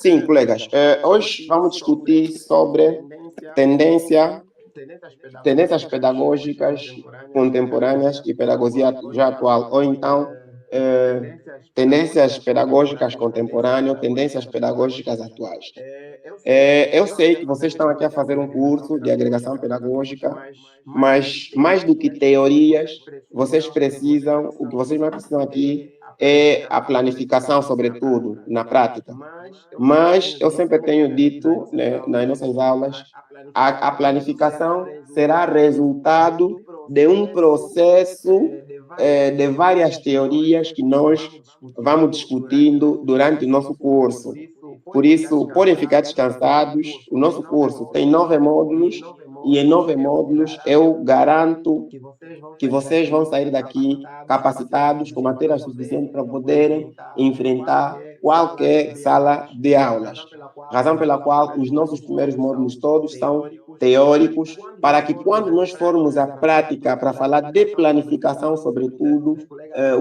Sim, colegas, hoje vamos discutir sobre tendência, tendências pedagógicas contemporâneas e pedagogia já atual, ou então tendências pedagógicas contemporâneas, tendências pedagógicas atuais. Eu sei que vocês estão aqui a fazer um curso de agregação pedagógica, mas mais do que teorias, vocês precisam, o que vocês mais precisam aqui é a planificação, sobretudo, na prática. Mas eu sempre tenho dito, né, nas nossas aulas, a planificação será resultado de um processo de várias teorias que nós vamos discutindo durante o nosso curso. Por isso, podem ficar descansados. O nosso curso tem 9 módulos e em 9 módulos eu garanto que vocês vão sair daqui capacitados, com material suficiente para poderem enfrentar qualquer sala de aulas. Razão pela qual os nossos primeiros módulos todos são teóricos, para que quando nós formos à prática para falar de planificação, sobretudo,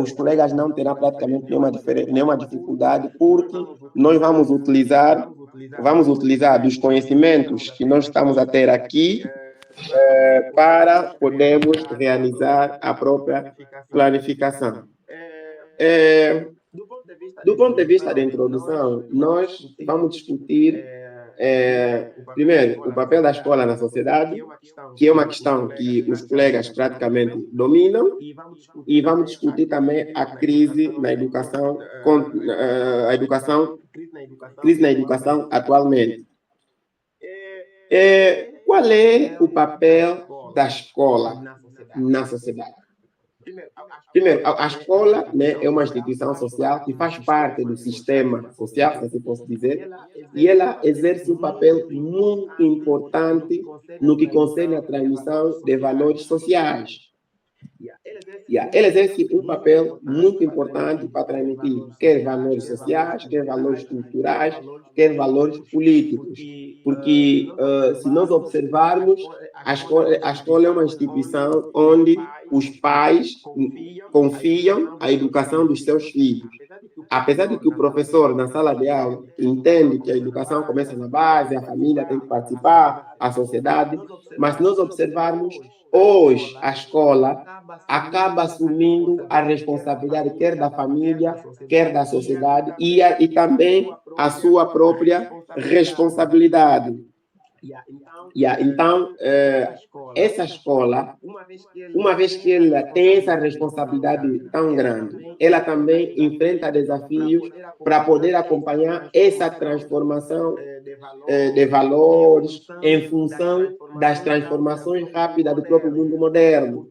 os colegas não terão praticamente nenhuma dificuldade, porque nós vamos utilizar dos conhecimentos que nós estamos a ter aqui para podermos realizar a própria planificação. Do ponto de vista da introdução, nós vamos discutir, primeiro, o papel da escola na sociedade, que é uma questão que os colegas praticamente dominam, e vamos discutir também a crise na educação, crise na educação atualmente. Qual é o papel da escola na sociedade? Primeiro, a escola, né, é uma instituição social que faz parte do sistema social, se assim posso dizer, e ela exerce um papel muito importante no que concerne a transmissão de valores sociais. Ela exerce um papel muito importante para transmitir quer valores sociais, quer valores culturais, quer valores políticos. Porque, se nós observarmos, a escola é uma instituição onde os pais confiam a educação dos seus filhos. Apesar de que o professor, na sala de aula, entende que a educação começa na base, a família tem que participar, a sociedade, mas se nós observarmos, hoje a escola acaba assumindo a responsabilidade quer da família, quer da sociedade e também a sua própria responsabilidade. Então, essa escola, uma vez que ela tem essa responsabilidade tão grande, ela também enfrenta desafios para poder acompanhar essa transformação de valores em função das transformações rápidas do próprio mundo moderno.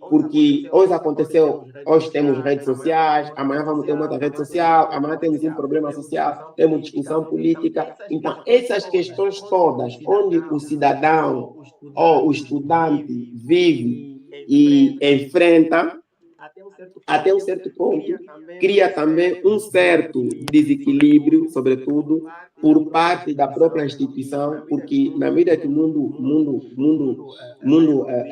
Porque hoje temos redes sociais, amanhã vamos ter uma outra rede social, amanhã temos um problema social, temos discussão política. Então, essas questões todas, onde o cidadão ou o estudante vive e enfrenta, até um certo ponto, cria também um certo desequilíbrio, sobretudo, por parte da própria instituição, porque na medida que o mundo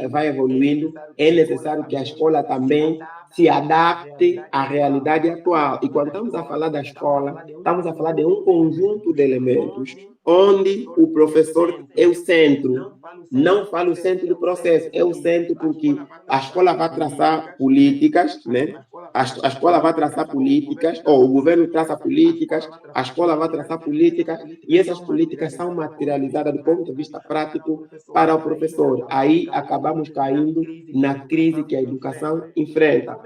vai evoluindo, é necessário que a escola também se adapte à realidade atual. E quando estamos a falar da escola, estamos a falar de um conjunto de elementos onde o professor é o centro. Não falo o centro do processo, é o centro porque a escola vai traçar políticas, né? A escola vai traçar políticas, ou o governo traça políticas, a escola vai traçar políticas, e essas políticas são materializadas do ponto de vista prático para o professor. Aí acabamos caindo na crise que a educação enfrenta.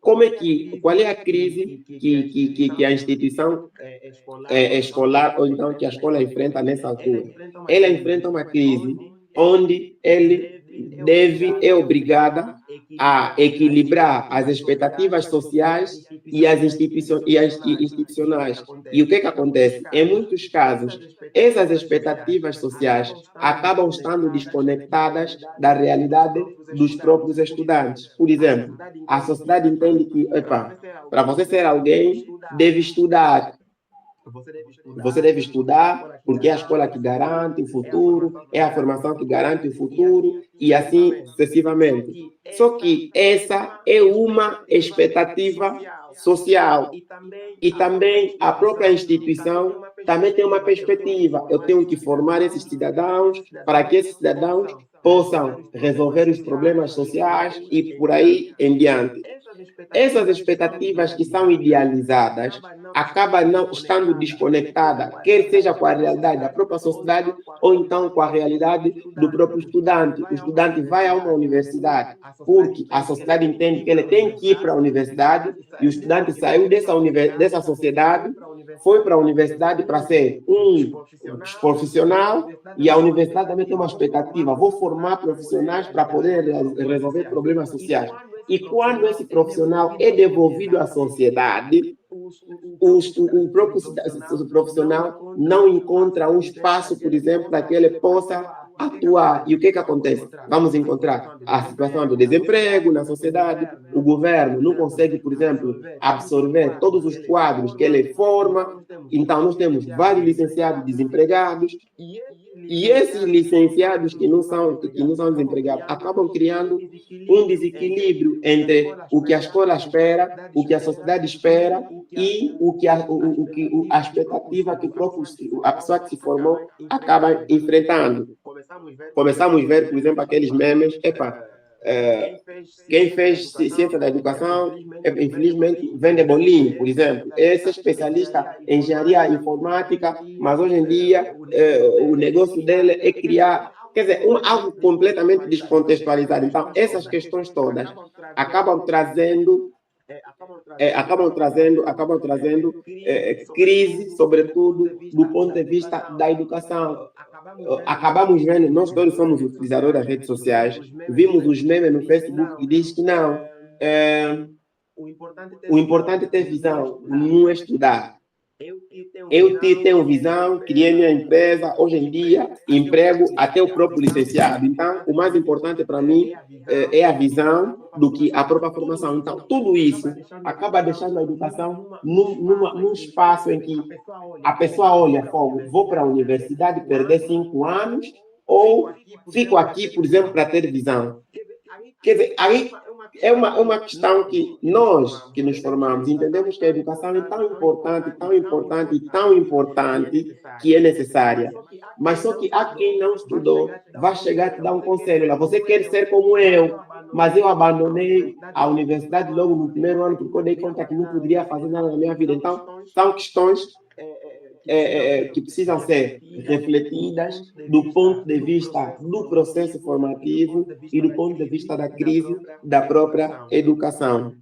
Qual é a crise que a instituição escolar, ou então que a escola enfrenta nessa altura? Ela enfrenta uma crise onde é obrigada a equilibrar as expectativas sociais e as institucionais. E o que acontece? Em muitos casos, essas expectativas sociais acabam estando desconectadas da realidade dos próprios estudantes. Por exemplo, a sociedade entende que, para você ser alguém, deve estudar. Você deve estudar porque é a escola que garante o futuro, é a formação que garante o futuro e assim sucessivamente. Só que essa é uma expectativa social e também a própria instituição também tem uma perspectiva. Eu tenho que formar esses cidadãos para que esses cidadãos possam resolver os problemas sociais e por aí em diante. Essas expectativas que são idealizadas acabam não estando desconectadas, quer seja com a realidade da própria sociedade ou então com a realidade do próprio estudante. O estudante vai a uma universidade porque a sociedade entende que ele tem que ir para a universidade e o estudante saiu dessa sociedade, foi para a universidade para ser um profissional e a universidade também tem uma expectativa. Vou formar profissionais para poder resolver problemas sociais. E quando esse profissional é devolvido à sociedade, o próprio profissional não encontra um espaço, por exemplo, para que ele possa atuar. E o que acontece? Vamos encontrar a situação do desemprego na sociedade, o governo não consegue, por exemplo, absorver todos os quadros que ele forma, então nós temos vários licenciados desempregados, e esses licenciados que não são desempregados acabam criando um desequilíbrio entre o que a escola espera, o que a sociedade espera e a expectativa que a pessoa que se formou acaba enfrentando. Começamos a ver, por exemplo, aqueles memes, quem fez ciência da educação, infelizmente, vende bolinho, por exemplo. Esse é especialista em engenharia informática, mas hoje em dia o negócio dele é criar, quer dizer, algo completamente descontextualizado. Então, essas questões todas acabam trazendo crise, sobretudo do ponto de vista da educação. Acabamos vendo, nós todos somos utilizadores das redes sociais, vimos os memes no Facebook que diz que não, o importante é ter visão, não é estudar. Eu tenho visão, criei minha empresa, hoje em dia emprego até o próprio licenciado. Então, o mais importante para mim é a visão do que a própria formação. Então, tudo isso acaba deixando a educação num espaço em que a pessoa olha, vou para a universidade perder 5 anos ou fico aqui, por exemplo, para ter visão. Quer dizer, aí é uma questão que nós que nos formamos entendemos que a educação é tão importante, tão importante e tão importante que é necessária. Mas só que há quem não estudou, vai chegar e te dar um conselho. Você quer ser como eu, mas eu abandonei a universidade logo no primeiro ano porque eu dei conta que não poderia fazer nada na minha vida. Então, são questões que precisam ser refletidas do ponto de vista do processo formativo e do ponto de vista da crise da própria educação.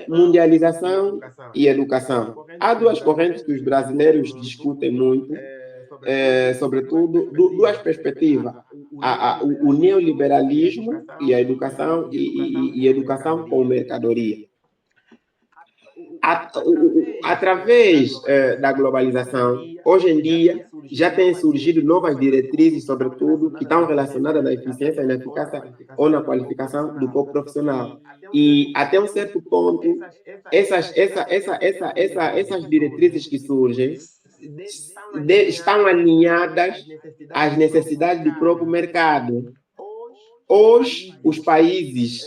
Mundialização e educação. Há duas correntes que os brasileiros discutem muito, sobretudo, duas perspectivas. O neoliberalismo e a educação, e educação como mercadoria. Através da globalização, hoje em dia, já têm surgido novas diretrizes, sobretudo, que estão relacionadas na eficiência e na eficácia ou na qualificação do corpo profissional. E, até um certo ponto, essas diretrizes que surgem estão alinhadas às necessidades do próprio mercado. Hoje, os países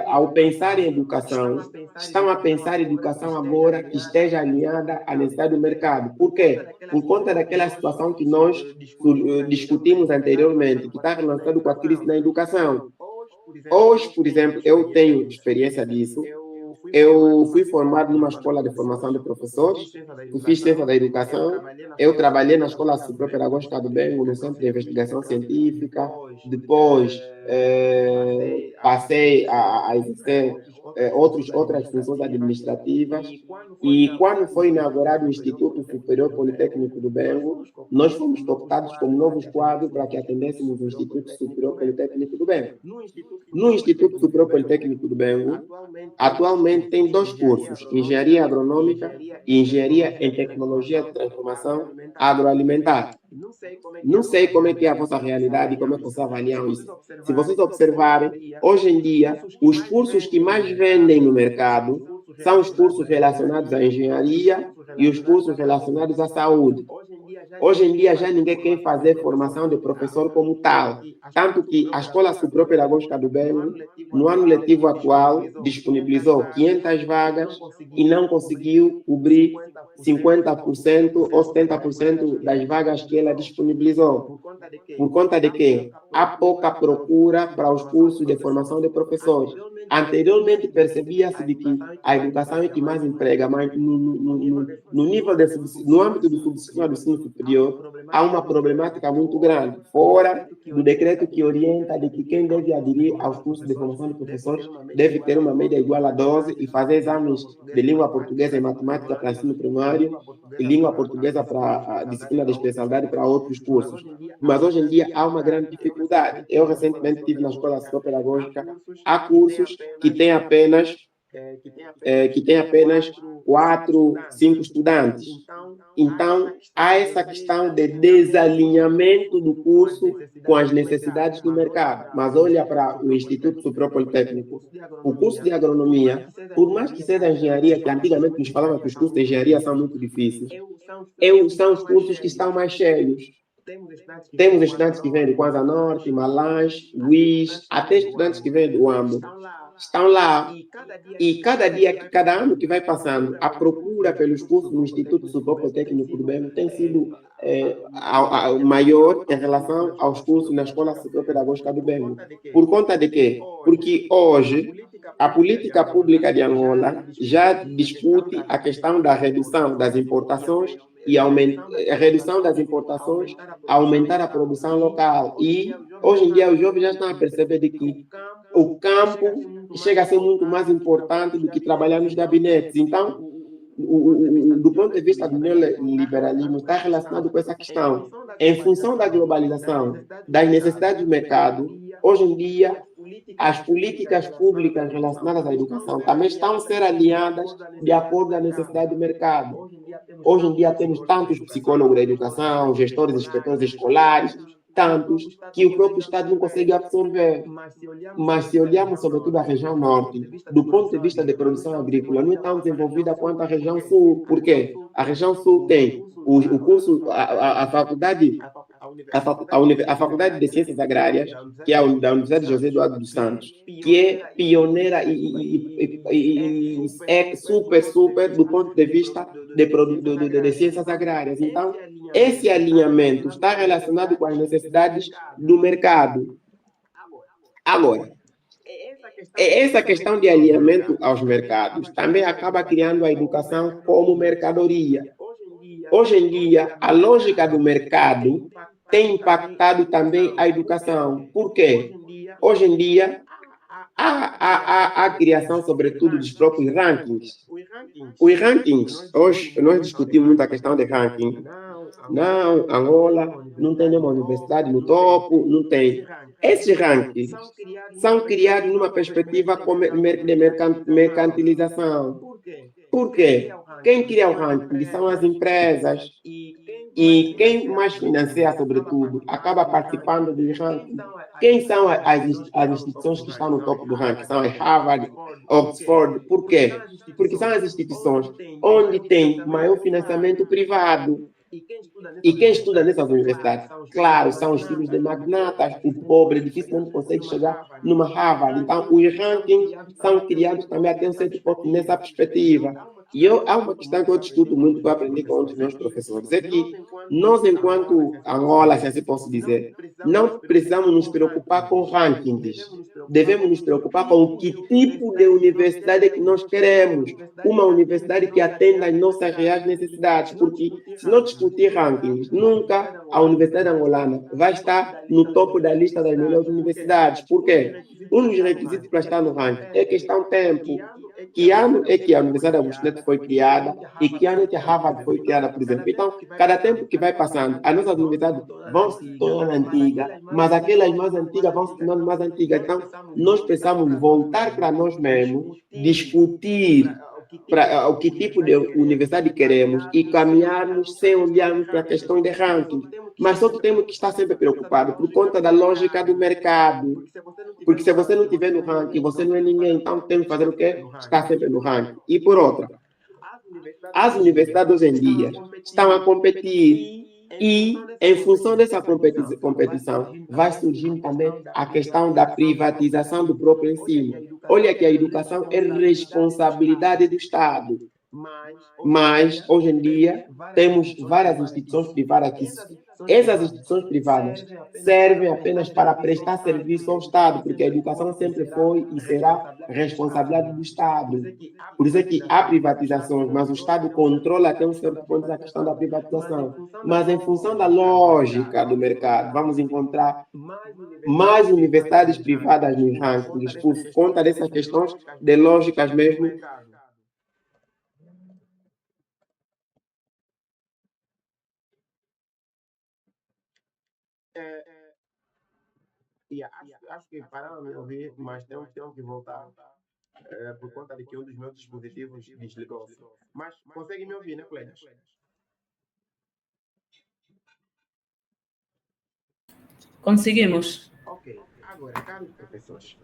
ao pensar em educação, estão a pensar em educação agora que esteja alinhada à necessidade do mercado. Por quê? Por conta daquela situação que nós discutimos anteriormente, que está relacionada com a crise na educação. Hoje, por exemplo, eu tenho experiência disso. Eu fui formado numa escola de formação de professores, fiz ciência da educação, eu trabalhei na Escola Superior Pedagógica do Bengo, no Centro de Investigação Científica, depois passei a exercer outras funções administrativas, e quando foi inaugurado o Instituto Superior Politécnico do Bengo, nós fomos optados como novos quadros para que atendêssemos o Instituto Superior Politécnico do Bengo. No Instituto Superior Politécnico do Bengo, atualmente tem 2 cursos, Engenharia Agronômica e Engenharia em Tecnologia de Transformação Agroalimentar. Não sei como é que é a vossa realidade e como é que vocês avaliam isso. Se vocês observarem, hoje em dia, os cursos que mais vendem no mercado são os cursos relacionados à engenharia e os cursos relacionados à saúde. Hoje em dia já ninguém quer fazer formação de professor como tal. Tanto que a Escola Superior-Pedagógica do Belo, no ano letivo atual, disponibilizou 500 vagas e não conseguiu cobrir 50% ou 70% das vagas que ela disponibilizou. Por conta de que há pouca procura para os cursos de formação de professores. Anteriormente percebia-se de que a educação é que mais emprega, mas no nível no âmbito do subsídio do ensino superior, há uma problemática muito grande, fora do decreto que orienta de que quem deve aderir aos cursos de formação de professores deve ter uma média igual a 12 e fazer exames de língua portuguesa e matemática para ensino primário e língua portuguesa para a disciplina de especialidade para outros cursos. Mas hoje em dia há uma grande dificuldade. Eu recentemente estive na Escola Pedagógica, há cursos que têm apenas 4, 5 estudantes. Então, há essa questão de desalinhamento do curso com as necessidades do mercado. Mas olha para o Instituto Superior Politécnico. O curso de agronomia, por mais que seja engenharia, que antigamente nos falavam que os cursos de engenharia são muito difíceis, são os cursos que estão mais cheios. Temos estudantes que vêm do Kwanza Norte, Malães, UIS, até estudantes que vêm do AMBO. Estão lá. E cada ano que vai passando, a procura pelos cursos no Instituto Superior Técnico do Belo tem sido maior em relação aos cursos na Escola Superior Pedagógica do Belo. Por conta de quê? Porque hoje a política pública de Angola já discute a questão da redução das importações e a redução das importações, aumentar a produção local. E hoje em dia os jovens já estão a perceber de que o campo chega a ser muito mais importante do que trabalhar nos gabinetes. Então, do ponto de vista do neoliberalismo, está relacionado com essa questão. Em função da globalização, das necessidades do mercado, hoje em dia, as políticas públicas relacionadas à educação também estão a ser alinhadas de acordo com a necessidade do mercado. Hoje em dia temos tantos psicólogos da educação, gestores e inspetores escolares, tantos que o próprio Estado não consegue absorver. Mas se olharmos sobretudo a região norte, do ponto de vista de produção agrícola, não é tão desenvolvida quanto a região sul. Por quê? A região sul tem o curso, a faculdade de Ciências Agrárias, que é a da Universidade de José Eduardo dos Santos, que é pioneira e é super do ponto de vista de ciências agrárias. Então, esse alinhamento está relacionado com as necessidades do mercado. Agora, essa questão de alinhamento aos mercados também acaba criando a educação como mercadoria. Hoje em dia, a lógica do mercado tem impactado também a educação. Por quê? Hoje em dia, há a criação, sobretudo, dos próprios rankings. Os rankings, hoje nós discutimos muito a questão de ranking. Não, Angola não tem nenhuma universidade no topo, não tem. Esses rankings são criados numa perspectiva de mercantilização. Por quê? Quem cria o ranking são as empresas. E quem mais financia, sobretudo, acaba participando do ranking. Quem são as instituições que estão no topo do ranking? São as Harvard, Oxford. Por quê? Porque são as instituições onde tem maior financiamento privado. E quem estuda nessas universidades? Claro, são os filhos de magnatas. O pobre dificilmente consegue chegar numa Harvard. Então, os rankings são criados também até um certo ponto nessa perspectiva. E há uma questão que eu discuto muito, que eu aprendi com os meus professores, é que nós, enquanto Angola, se assim posso dizer, não precisamos nos preocupar com rankings. Devemos nos preocupar com que tipo de universidade que nós queremos. Uma universidade que atenda às nossas reais necessidades. Porque se não discutir rankings, nunca a universidade angolana vai estar no topo da lista das melhores universidades. Por quê? Um dos requisitos para estar no ranking é questão de tempo. Que ano é que a Universidade de Agostinho Neto foi criada e que ano é que a Harvard foi criada, por exemplo. Então, cada tempo que vai passando, as nossas universidades vão se tornando antigas, mas aquelas mais antigas vão se tornando mais antigas. Então, nós precisamos voltar para nós mesmos, discutir o que tipo de universidade queremos e caminharmos sem olharmos para a questão de ranking. Mas só que temos que estar sempre preocupados por conta da lógica do mercado. Porque se você não estiver no ranking, você não é ninguém. Então, temos que fazer o quê? Estar sempre no ranking. E por outra, as universidades hoje em dia estão a competir E, em função dessa competição, vai surgindo também a questão da privatização do próprio ensino. Olha que a educação é responsabilidade do Estado, mas, hoje em dia, temos várias instituições privadas que essas instituições privadas servem apenas para prestar serviço ao Estado, porque a educação sempre foi e será responsabilidade do Estado. Por isso é que há privatizações, mas o Estado controla até um certo ponto a questão da privatização. Mas em função da lógica do mercado, vamos encontrar mais universidades privadas nos rankings por conta dessas questões de lógicas mesmo. Acho que pararam de me ouvir, mas tenho que voltar por conta de que um dos meus dispositivos desligou-se. Mas consegue me ouvir, né, colegas? Conseguimos. Ok. Agora, caros professores,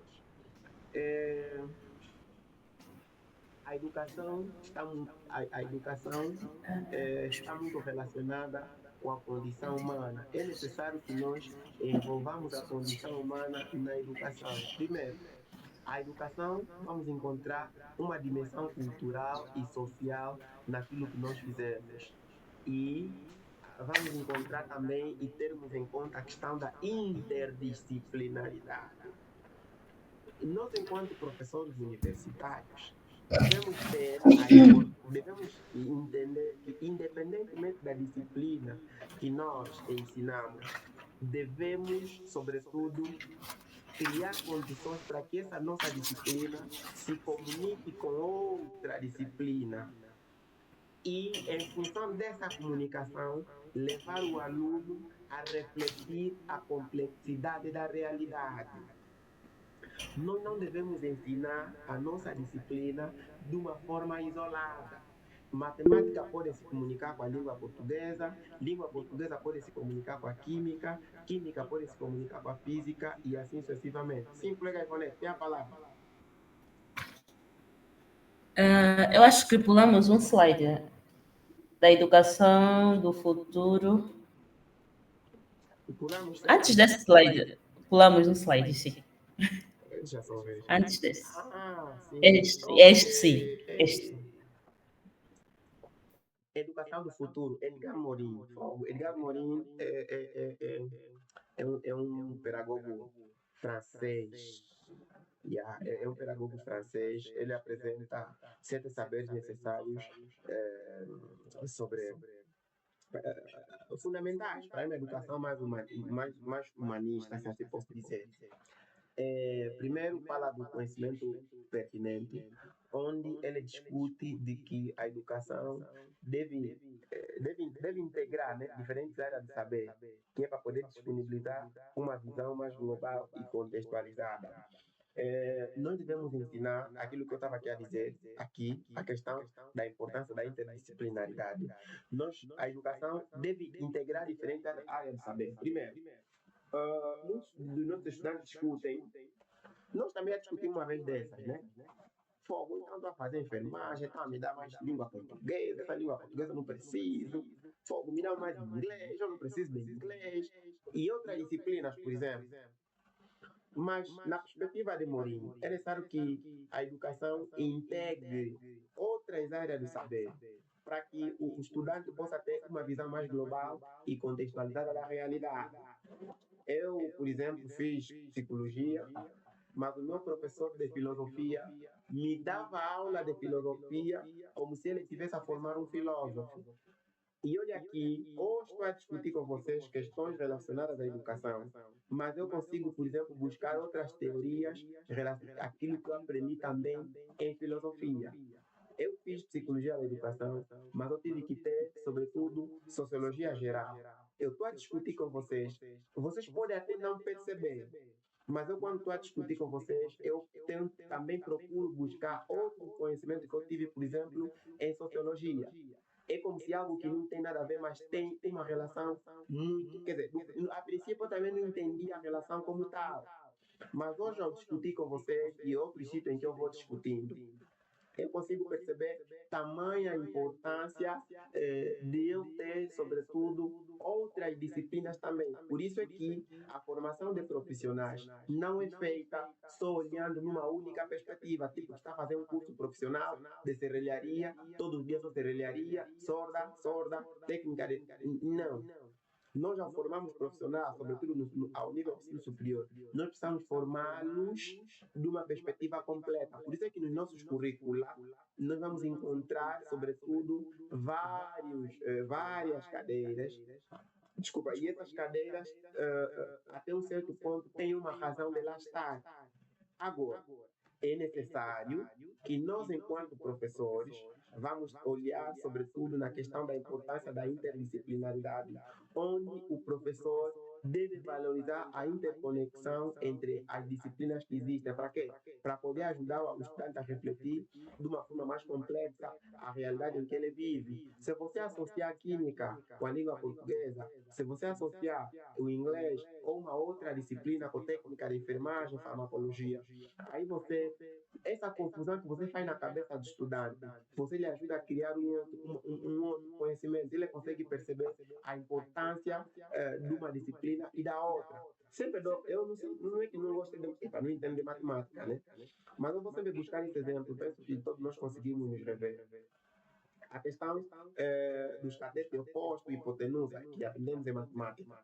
a educação está muito relacionada com a condição humana. É necessário que nós envolvamos a condição humana na educação. Primeiro, a educação, vamos encontrar uma dimensão cultural e social naquilo que nós fizemos. E vamos encontrar também e termos em conta a questão da interdisciplinaridade. Nós, enquanto professores universitários, devemos devemos entender que, independentemente da disciplina que nós ensinamos, devemos, sobretudo, criar condições para que essa nossa disciplina se comunique com outra disciplina e, em função dessa comunicação, levar o aluno a refletir a complexidade da realidade. Nós não devemos ensinar a nossa disciplina de uma forma isolada. Matemática pode se comunicar com a língua portuguesa pode se comunicar com a química pode se comunicar com a física e assim sucessivamente. Sim, colega Ivonete, tem a palavra. Eu acho que pulamos um slide da educação do futuro. Pulamos Antes desse slide, pulamos um slide, sim. Já só ver. Antes desse. Sim. Este sim. Este. Educação do futuro, Edgar Morin. Edgar Morin é um pedagogo francês. É um pedagogo francês. Ele apresenta 7 saberes necessários sobre fundamentais para uma educação mais humanista, se assim posso dizer. Primeiro, fala do conhecimento pertinente, onde ele discute de que a educação deve integrar, né, diferentes áreas de saber, que é para poder disponibilizar uma visão mais global e contextualizada. Nós devemos ensinar aquilo que eu estava aqui a dizer, a questão da importância da interdisciplinaridade. A educação deve integrar diferentes áreas de saber. Primeiro, muitos dos nossos estudantes discutem, nós também já discutimos uma vez dessas, né? Fogo, então estou a fazer enfermagem, então me dá mais língua portuguesa, essa língua portuguesa eu não preciso. Fogo, me dá mais inglês, eu não preciso de inglês. E outras disciplinas, por exemplo. Mas, na perspectiva de Mourinho, é necessário que a educação integre outras áreas do saber, para que o estudante possa ter uma visão mais global e contextualizada da realidade. Eu, por exemplo, fiz psicologia, mas o meu professor de filosofia me dava aula de filosofia como se ele estivesse a formar um filósofo. E olha aqui, hoje estou a discutir com vocês questões relacionadas à educação, mas eu consigo, por exemplo, buscar outras teorias relacionadas àquilo que eu aprendi também em filosofia. Eu fiz psicologia da educação, mas eu tive que ter, sobretudo, sociologia geral. Eu estou a discutir com vocês. Vocês podem até não perceber, mas eu, quando estou a discutir com vocês, eu também procuro buscar outro conhecimento que eu tive, por exemplo, em sociologia. É como se algo que não tem nada a ver, mas tem uma relação muito. Quer dizer, a princípio eu também não entendi a relação como tal. Mas hoje eu discuti com vocês e outros sítios em que eu vou discutindo. eu consigo perceber tamanha importância de eu ter, sobretudo, outras disciplinas também. Por isso é que a formação de profissionais não é feita só olhando numa única perspectiva, tipo, está a fazer um curso profissional de serralharia, todos os dias só serralharia, sorda, técnica de... Não. Nós já formamos profissionais, sobretudo ao nível do ensino superior. Nós precisamos formá-los de uma perspectiva completa. Por isso é que nos nossos currículos nós vamos encontrar, sobretudo, várias cadeiras. Desculpa, e essas cadeiras, até um certo ponto, têm uma razão de lá estar. Agora, é necessário que nós, enquanto professores, vamos olhar, sobretudo, na questão da importância da interdisciplinaridade, onde o professor deve valorizar a interconexão entre as disciplinas que existem. Para quê? Para poder ajudar o estudante a refletir de uma forma mais complexa a realidade em que ele vive. Se você associar a química com a língua portuguesa, se você associar o inglês ou uma outra disciplina com técnica de enfermagem, farmacologia, aí você, essa confusão que você faz na cabeça do estudante, você lhe ajuda a criar um outro conhecimento, ele consegue perceber a importância de uma disciplina e da outra. Sempre eu não, sei, não é que não gosto de não entendo de matemática, né? Mas eu vou sempre buscar esse exemplo, penso que todos nós conseguimos nos rever. A questão dos catetos oposto e hipotenusa, que aprendemos em matemática.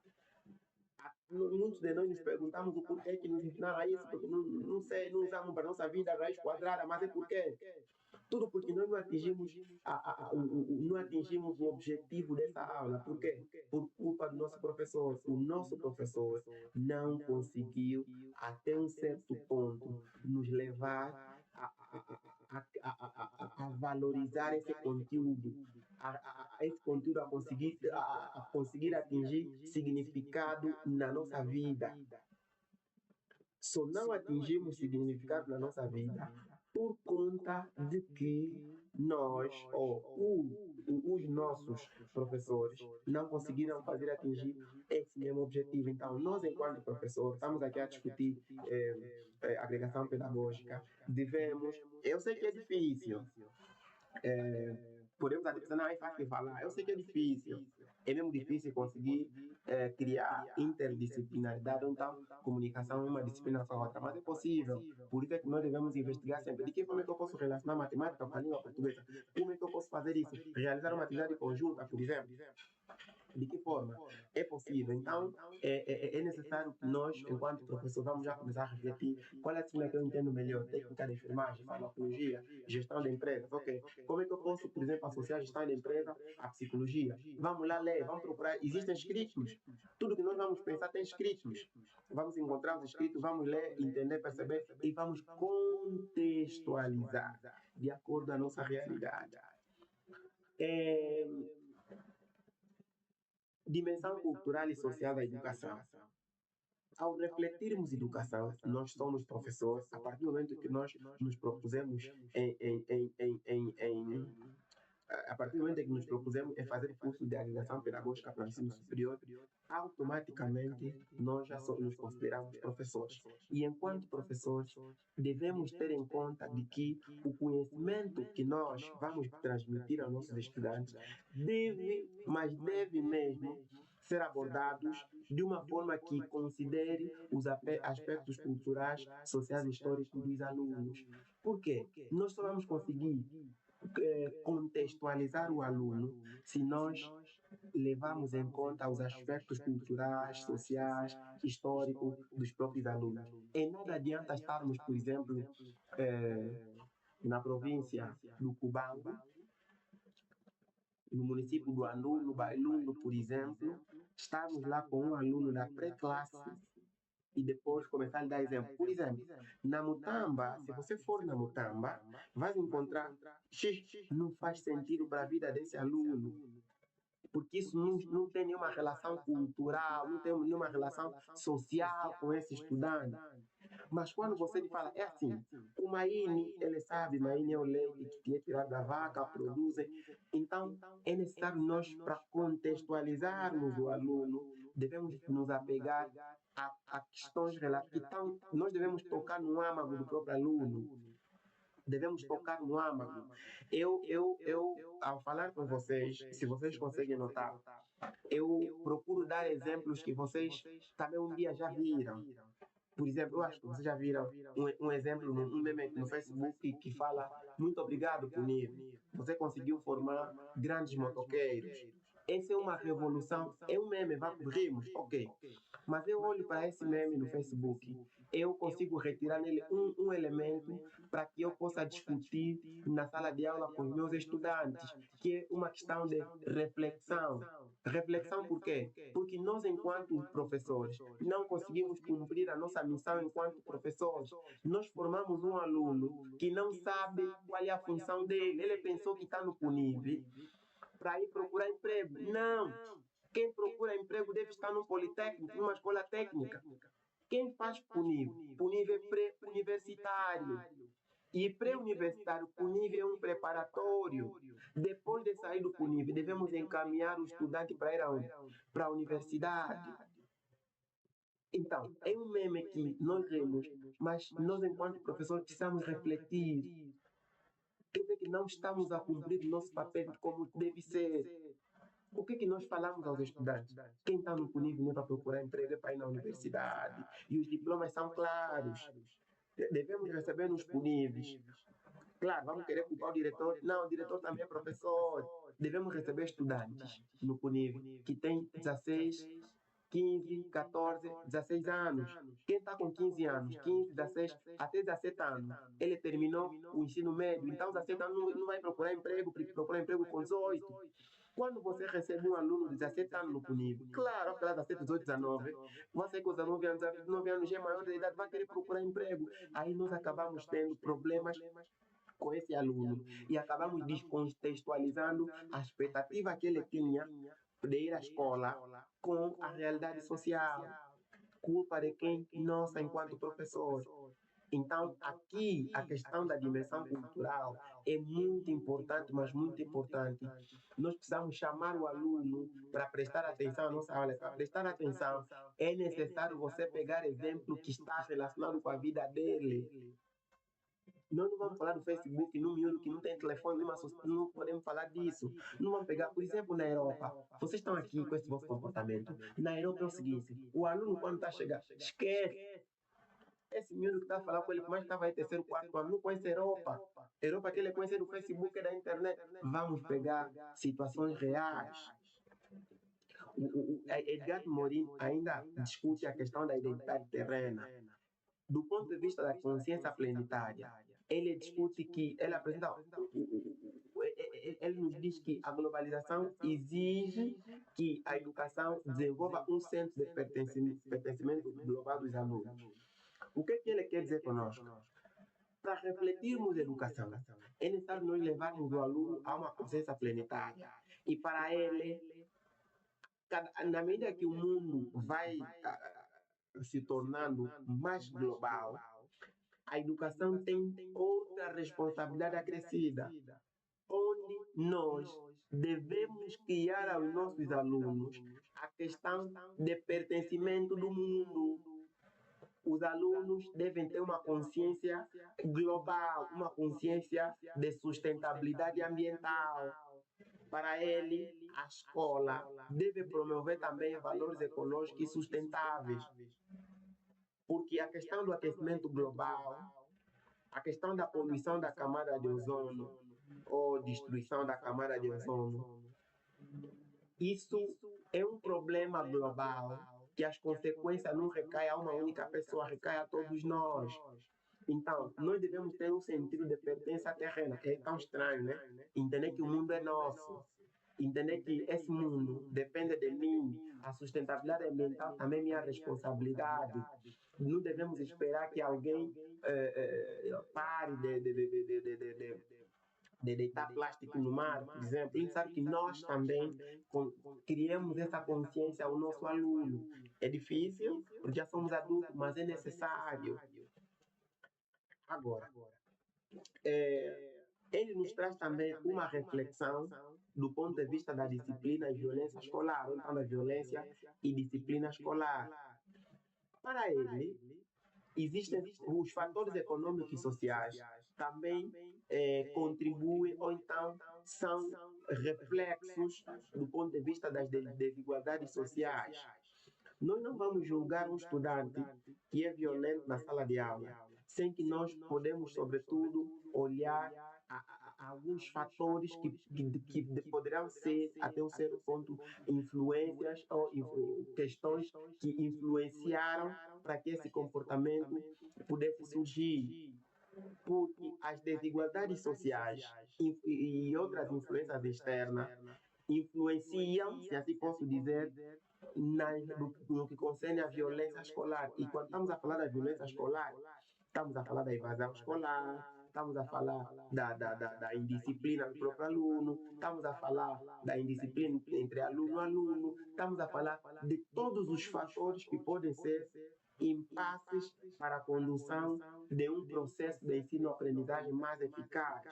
Muitos de nós nos perguntamos o porquê que nos ensinaram isso, porque não sei, não usamos para a nossa vida a raiz quadrada, mas é porque tudo porque nós não atingimos, não atingimos o objetivo dessa aula. Por quê? Por culpa do nosso professor. O nosso professor não conseguiu, até um certo ponto, nos levar a valorizar esse conteúdo, esse conteúdo a conseguir atingir significado na nossa vida. Só não atingimos significado na nossa vida por conta de que nós, ou os nossos professores, não conseguiram fazer atingir esse mesmo objetivo. Então, nós, enquanto professores, estamos aqui a discutir agregação pedagógica, devemos... Eu sei que é difícil. Podemos até pensar, não, é fácil falar. Eu sei que é difícil. É mesmo difícil conseguir criar interdisciplinaridade, então comunicação é uma disciplina com a outra, mas é possível. Por isso é que nós devemos investigar sempre. De que forma é que eu posso relacionar matemática com a língua portuguesa? Como é que eu posso fazer isso? Realizar uma atividade conjunta, por exemplo. De que forma? É possível. Então, é necessário que nós, enquanto professor, vamos já começar a refletir qual é a disciplina que eu entendo melhor. Técnica de enfermagem, farmacologia, gestão de empresas. Ok. Como é que eu posso, por exemplo, associar a gestão de empresa à psicologia? Vamos lá ler, vamos procurar. Existem escritos. Tudo que nós vamos pensar tem escritos. Vamos encontrar os escritos, vamos ler, entender, perceber e vamos contextualizar de acordo com a nossa realidade. Dimensão cultural e social da educação. Ao refletirmos educação, nós somos professores, a partir do momento que nós nos propusemos a partir do momento em que nos propusemos em fazer curso de agregação pedagógica para o ensino superior, automaticamente nós já nos consideramos professores. E enquanto professores, devemos ter em conta de que o conhecimento que nós vamos transmitir aos nossos estudantes deve mesmo ser abordados de uma forma que considere os aspectos culturais, sociais e históricos dos alunos. Por quê? Nós só vamos conseguir contextualizar o aluno se nós levarmos em conta os aspectos culturais, sociais, históricos dos próprios alunos. E nada adianta estarmos, por exemplo, na província do Cubango, no município do Andu, no Bailundo, por exemplo, estarmos lá com um aluno da pré-classe e depois começar a dar exemplo. Por exemplo, na Mutamba, se você for na Mutamba, vai encontrar não faz sentido para a vida desse aluno, porque isso não tem nenhuma relação cultural, não tem nenhuma relação social com esse estudante. Mas quando você lhe fala, é assim, o Maine, ele sabe, Maine é o leite que é tirado da vaca, produzem. Então, é necessário nós, para contextualizarmos o aluno, devemos nos apegar a questões relativas. Então, nós devemos tocar no âmago do próprio aluno, devemos tocar no âmago. Ao falar com vocês, se vocês conseguem notar, eu procuro dar exemplos que vocês também um dia já viram. Por exemplo, eu acho que vocês já viram um exemplo, um meme no Facebook que fala: muito obrigado, Punir. Você conseguiu formar grandes motoqueiros. Essa é uma revolução, é um meme, rimos, ok. Mas eu olho para esse meme no Facebook, eu consigo retirar nele um elemento para que eu possa discutir na sala de aula com os meus estudantes, que é uma questão de reflexão. Reflexão por quê? Porque nós, enquanto professores, não conseguimos cumprir a nossa missão enquanto professores. Nós formamos um aluno que não sabe qual é a função dele. Ele pensou que está no PUNIV para ir procurar emprego. Não! Quem procura emprego deve estar num politécnico, numa escola técnica. Quem faz PUNIV? PUNIV é pré-universitário. E pré-universitário, PUNIV é um preparatório. Depois de sair do PUNIV, devemos encaminhar o estudante para ir aonde? Para a universidade. Então, é um meme que nós rimos, mas nós, enquanto professores, precisamos refletir. Quer dizer que não estamos a cumprir o nosso papel como deve ser. O que nós falamos aos estudantes? Quem está no PUNIV não é para procurar emprego, é para ir na universidade. E os diplomas são claros. Devemos receber nos PUNIVs. Claro, vamos querer culpar o diretor. Não, o diretor também é professor. Devemos receber estudantes no PUNIV que têm 16, 15, 14, 16 anos. Quem está com 15 anos, 15, 16, até 17 anos, ele terminou o ensino médio. Então, 17 anos não vai procurar emprego, procura emprego com 18. Quando você recebe um aluno de 17 anos no PUNIV, claro, aquela 17, 18, 19, você com 19 anos, 19 anos já é maior de idade, vai querer procurar emprego. Aí nós acabamos tendo problemas com esse aluno e acabamos descontextualizando a expectativa que ele tinha de ir à escola com a realidade social. Culpa de quem? Nossa, enquanto professores. Então, aqui, a questão da dimensão cultural é muito importante, mas muito importante. Nós precisamos chamar o aluno para prestar atenção à nossa aula. Para prestar atenção, é necessário você pegar exemplo que está relacionado com a vida dele. Nós não vamos falar do Facebook no miúdo que não tem telefone, não podemos falar disso. Não vamos pegar, por exemplo, na Europa. Vocês estão aqui com esse vosso comportamento. Na Europa é o seguinte: o aluno, quando está chegando, esquece. Esse miúdo que está a falar com ele, mas estava em terceiro, quarto ano, não conhece a Europa. Europa que ele conhece do Facebook e da internet. Vamos pegar situações reais. Edgar Morin ainda discute a questão da identidade terrena. Do ponto de vista da consciência planetária, ele discute que, ele nos diz que a globalização exige que a educação desenvolva um centro de pertencimento global dos alunos. O que ele quer dizer conosco? Para refletirmos a educação, é necessário nós levarmos o aluno a uma consciência planetária. E para ele, na medida que o mundo vai se tornando mais global, a educação tem outra responsabilidade acrescida, onde nós devemos criar aos nossos alunos a questão de pertencimento do mundo. Os alunos devem ter uma consciência global, uma consciência de sustentabilidade ambiental. Para ele, a escola deve promover também valores ecológicos e sustentáveis. Porque a questão do aquecimento global, a questão da poluição da camada de ozono, ou destruição da camada de ozono, isso é um problema global que as consequências não recaem a uma única pessoa, recaem a todos nós. Então, nós devemos ter um sentido de pertença terrena. É tão estranho, né? Entender que o mundo é nosso. Entender que esse mundo depende de mim. A sustentabilidade ambiental também é minha responsabilidade. Não devemos esperar que alguém pare de deitar plástico no mar, por exemplo. Ele sabe que nós também criamos essa consciência ao nosso aluno. É difícil, porque já somos adultos, mas é necessário. Agora, ele nos traz também uma reflexão do ponto de vista da disciplina e violência escolar, então da violência e disciplina escolar. Para ele, existem os fatores econômicos e sociais também contribuem ou então são reflexos do ponto de vista das desigualdades sociais. Nós não vamos julgar um estudante que é violento na sala de aula, sem que nós podemos, sobretudo, olhar a alguns fatores que poderão ser, até um certo ponto, influências ou questões que influenciaram para que esse comportamento pudesse surgir. Porque as desigualdades sociais e outras influências externas influenciam, se assim posso dizer, no que concerne à violência escolar. E quando estamos a falar da violência escolar, estamos a falar da evasão escolar, estamos a falar da indisciplina do próprio aluno, estamos a falar da indisciplina entre aluno e aluno, estamos a falar de todos os fatores que podem ser impasses para a condução de um processo de ensino-aprendizagem mais eficaz.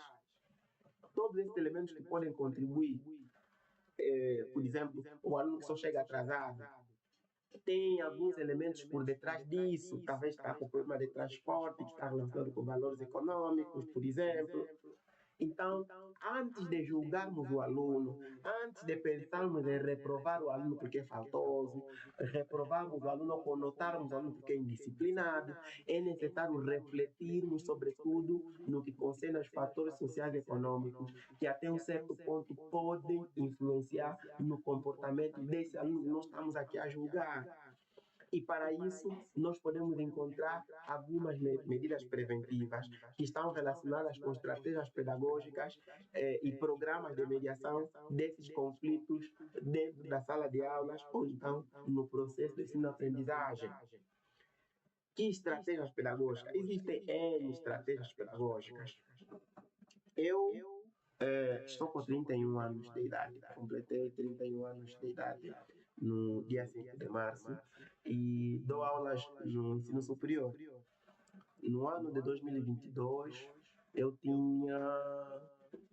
Todos esses elementos que podem contribuir, por exemplo, o aluno que só chega atrasado, tem alguns elementos por detrás disso, talvez está com problema de transporte, que está relacionado com valores econômicos, por exemplo. Então, antes de julgarmos o aluno, antes de pensarmos em reprovar o aluno porque é faltoso, reprovarmos o aluno ou conotarmos o aluno porque é indisciplinado, é necessário refletirmos, sobretudo, no que concerne aos fatores sociais e econômicos, que até um certo ponto podem influenciar no comportamento desse aluno que nós estamos aqui a julgar. E para isso, nós podemos encontrar algumas medidas preventivas que estão relacionadas com estratégias pedagógicas e programas de mediação desses conflitos dentro da sala de aulas ou então no processo de ensino-aprendizagem. Que estratégias pedagógicas? Existem N estratégias pedagógicas. Eu estou com 31 anos de idade, completei 31 anos de idade no dia 5 de março e dou aulas no ensino superior. No ano de 2022, eu tinha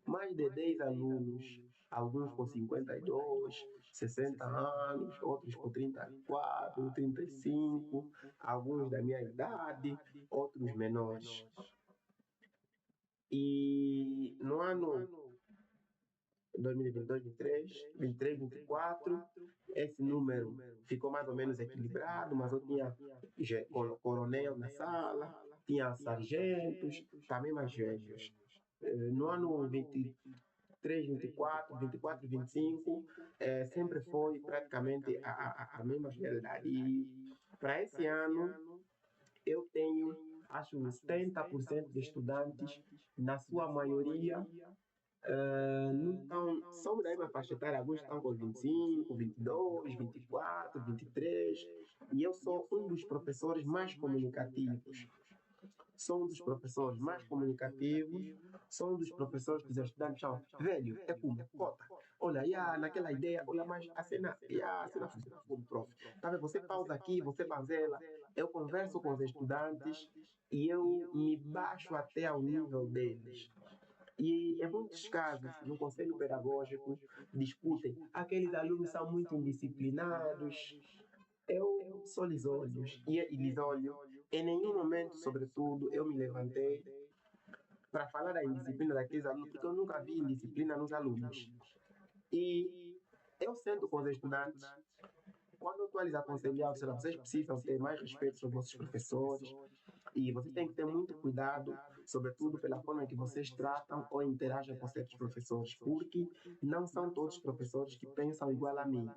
mais de 10 alunos, alguns com 52, 60 anos, outros com 34, 35, alguns da minha idade, outros menores. E no ano 2022, 23, 24, esse número ficou mais ou menos equilibrado, mas eu tinha coronel na sala, tinha sargentos, também mais velhos. No ano 23, 24 e 25, sempre foi praticamente a mesma realidade. E para esse ano, eu tenho, acho, 70% de estudantes, na sua maioria, então, somos da mesma faixa etária, alguns estão com 25, 22, 24, 23, e eu sou um dos professores mais comunicativos. Sou um dos professores mais comunicativos, sou um dos professores que os estudantes chamam, velho, é como, cota. Olha, naquela ideia, olha, mas a cena funciona como prof. Tá vendo? Você pausa aqui, você banzela, eu converso com os estudantes e eu me baixo até ao nível deles. E em muitos casos, no conselho pedagógico, discutem, aqueles alunos são muito indisciplinados. Eu só lhes olho, e lhes olho. Em nenhum momento, sobretudo, eu me levantei para falar da indisciplina daqueles alunos, porque eu nunca vi indisciplina nos alunos. E eu sento com os estudantes, quando eu estou a lhes aconselhar, vocês precisam ter mais respeito pelos vossos professores e vocês têm que ter muito cuidado, sobretudo pela forma que vocês tratam ou interagem com certos professores, porque não são todos os professores que pensam igual a mim.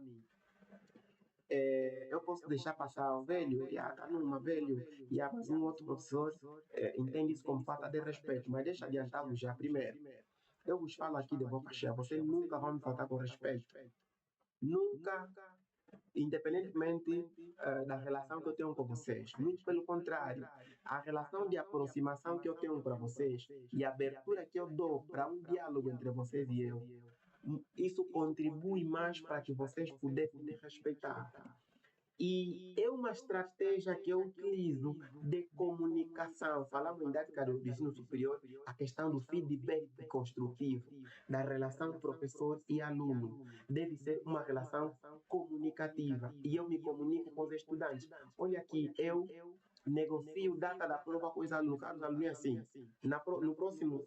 Eu posso deixar passar o velho, tá numa velho, mas um outro professor entende isso como falta de respeito, mas deixa adiantá-lo já primeiro. Eu vos falo aqui de boca cheia, vocês nunca vão me tratar com respeito. Nunca, independentemente da relação que eu tenho com vocês. Muito pelo contrário, a relação de aproximação que eu tenho para vocês e a abertura que eu dou para um diálogo entre vocês e eu, isso contribui mais para que vocês pudessem me respeitar. E é uma estratégia que eu utilizo de comunicação. Falamos em didática do ensino superior, a questão do feedback construtivo, da relação professor e aluno. Deve ser uma relação comunicativa. E eu me comunico com os estudantes. Olha aqui, eu negocio data da prova com os alunos. Caros alunos, é assim, no próximo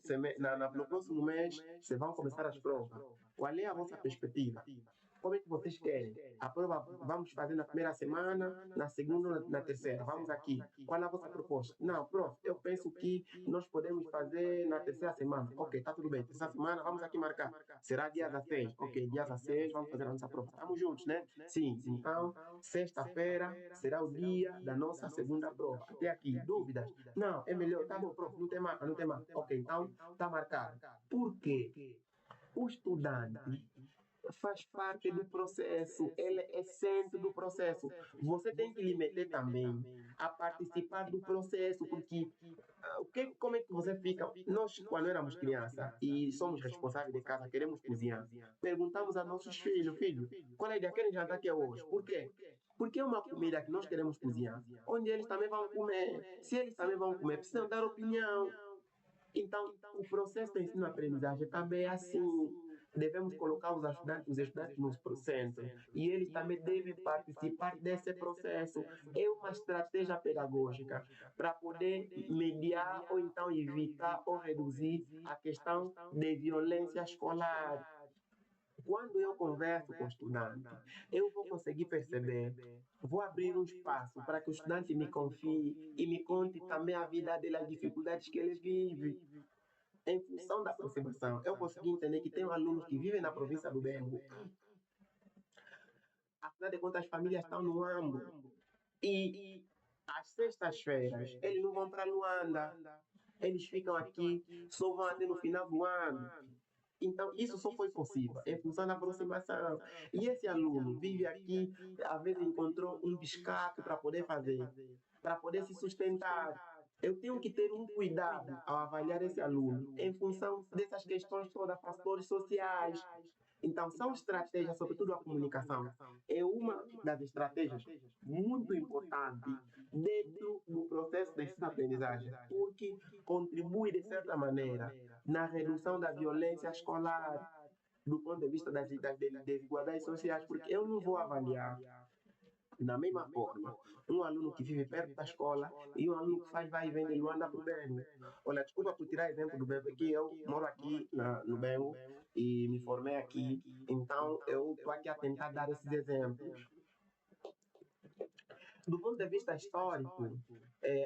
no próximo mês, vocês vão começar as provas. Qual é a vossa perspectiva? Como é que vocês querem? A prova vamos fazer na primeira semana, na segunda, na terceira. Vamos aqui. Qual é a vossa proposta? Não, prof, eu penso que nós podemos fazer na terceira semana. Ok, tá tudo bem. Terceira semana, vamos aqui marcar. Será dia 16? Ok, dia 16, vamos fazer a nossa prova. Estamos juntos, né? Sim, então, sexta-feira será o dia da nossa segunda prova. Até aqui, dúvidas? Não, é melhor. Tá bom, prof, não tem marca, não tem marca. Ok, então, tá marcado. Por quê? O estudante faz parte do processo, ele é centro do processo. Você tem que lhe meter também a participar do processo, porque como é que você fica? Nós, quando éramos criança e somos responsáveis de casa, queremos cozinhar, perguntamos a nossos filhos, filho, qual é a ideia? Querem jantar aqui hoje? Por quê? Porque é uma comida que nós queremos cozinhar, onde eles também vão comer. Se eles também vão comer, precisam dar opinião. Então, o processo de ensino-aprendizagem também é assim. Devemos colocar os estudantes no centro e eles também devem participar desse processo. É uma estratégia pedagógica para poder mediar ou então evitar ou reduzir a questão de violência escolar. Quando eu converso com o estudante, eu vou conseguir perceber, vou abrir um espaço para que o estudante me confie e me conte também a vida dele, as dificuldades que ele vive. Em função da aproximação, eu consegui entender que tem alunos que vivem na província do Bengo. Afinal de contas, as famílias estão no Ambo. E às sextas-feiras, eles não vão para Luanda. Eles ficam aqui, só vão até no final do ano. Então, isso só foi possível em função da aproximação. E esse aluno vive aqui, às vezes encontrou um biscato para poder fazer, para poder se sustentar. Eu tenho que ter um cuidado ao avaliar esse aluno em função dessas questões todas, fatores sociais. Então, são estratégias, sobretudo a comunicação, é uma das estratégias muito importantes dentro do processo de ensino-aprendizagem, porque contribui, de certa maneira, na redução da violência escolar, do ponto de vista das desigualdades sociais, porque eu não vou avaliar da mesma forma um aluno que vive perto da escola e um aluno que faz vai e vem de Luanda para o Bengo. Olha, desculpa por tirar exemplo do Bengo, que eu moro aqui no Bengo e me formei aqui, então eu estou aqui a tentar dar esses exemplos. Do ponto de vista histórico,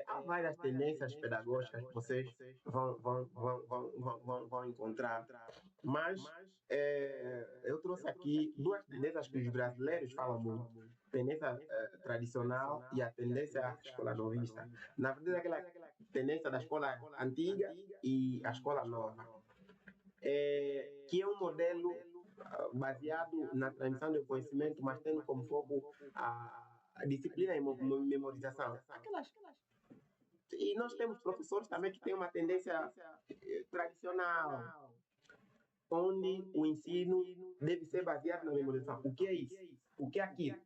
há várias tendências pedagógicas que vocês vão encontrar, mas eu trouxe aqui duas tendências que os brasileiros falam muito: tendência tradicional e a tendência escola-novista. Na verdade, aquela tendência da escola antiga e a escola nova, que é um modelo baseado na transmissão do conhecimento, mas tendo como foco a disciplina e memorização. E nós temos professores também que têm uma tendência tradicional, onde o ensino deve ser baseado na memorização. O que é isso? O que é aquilo?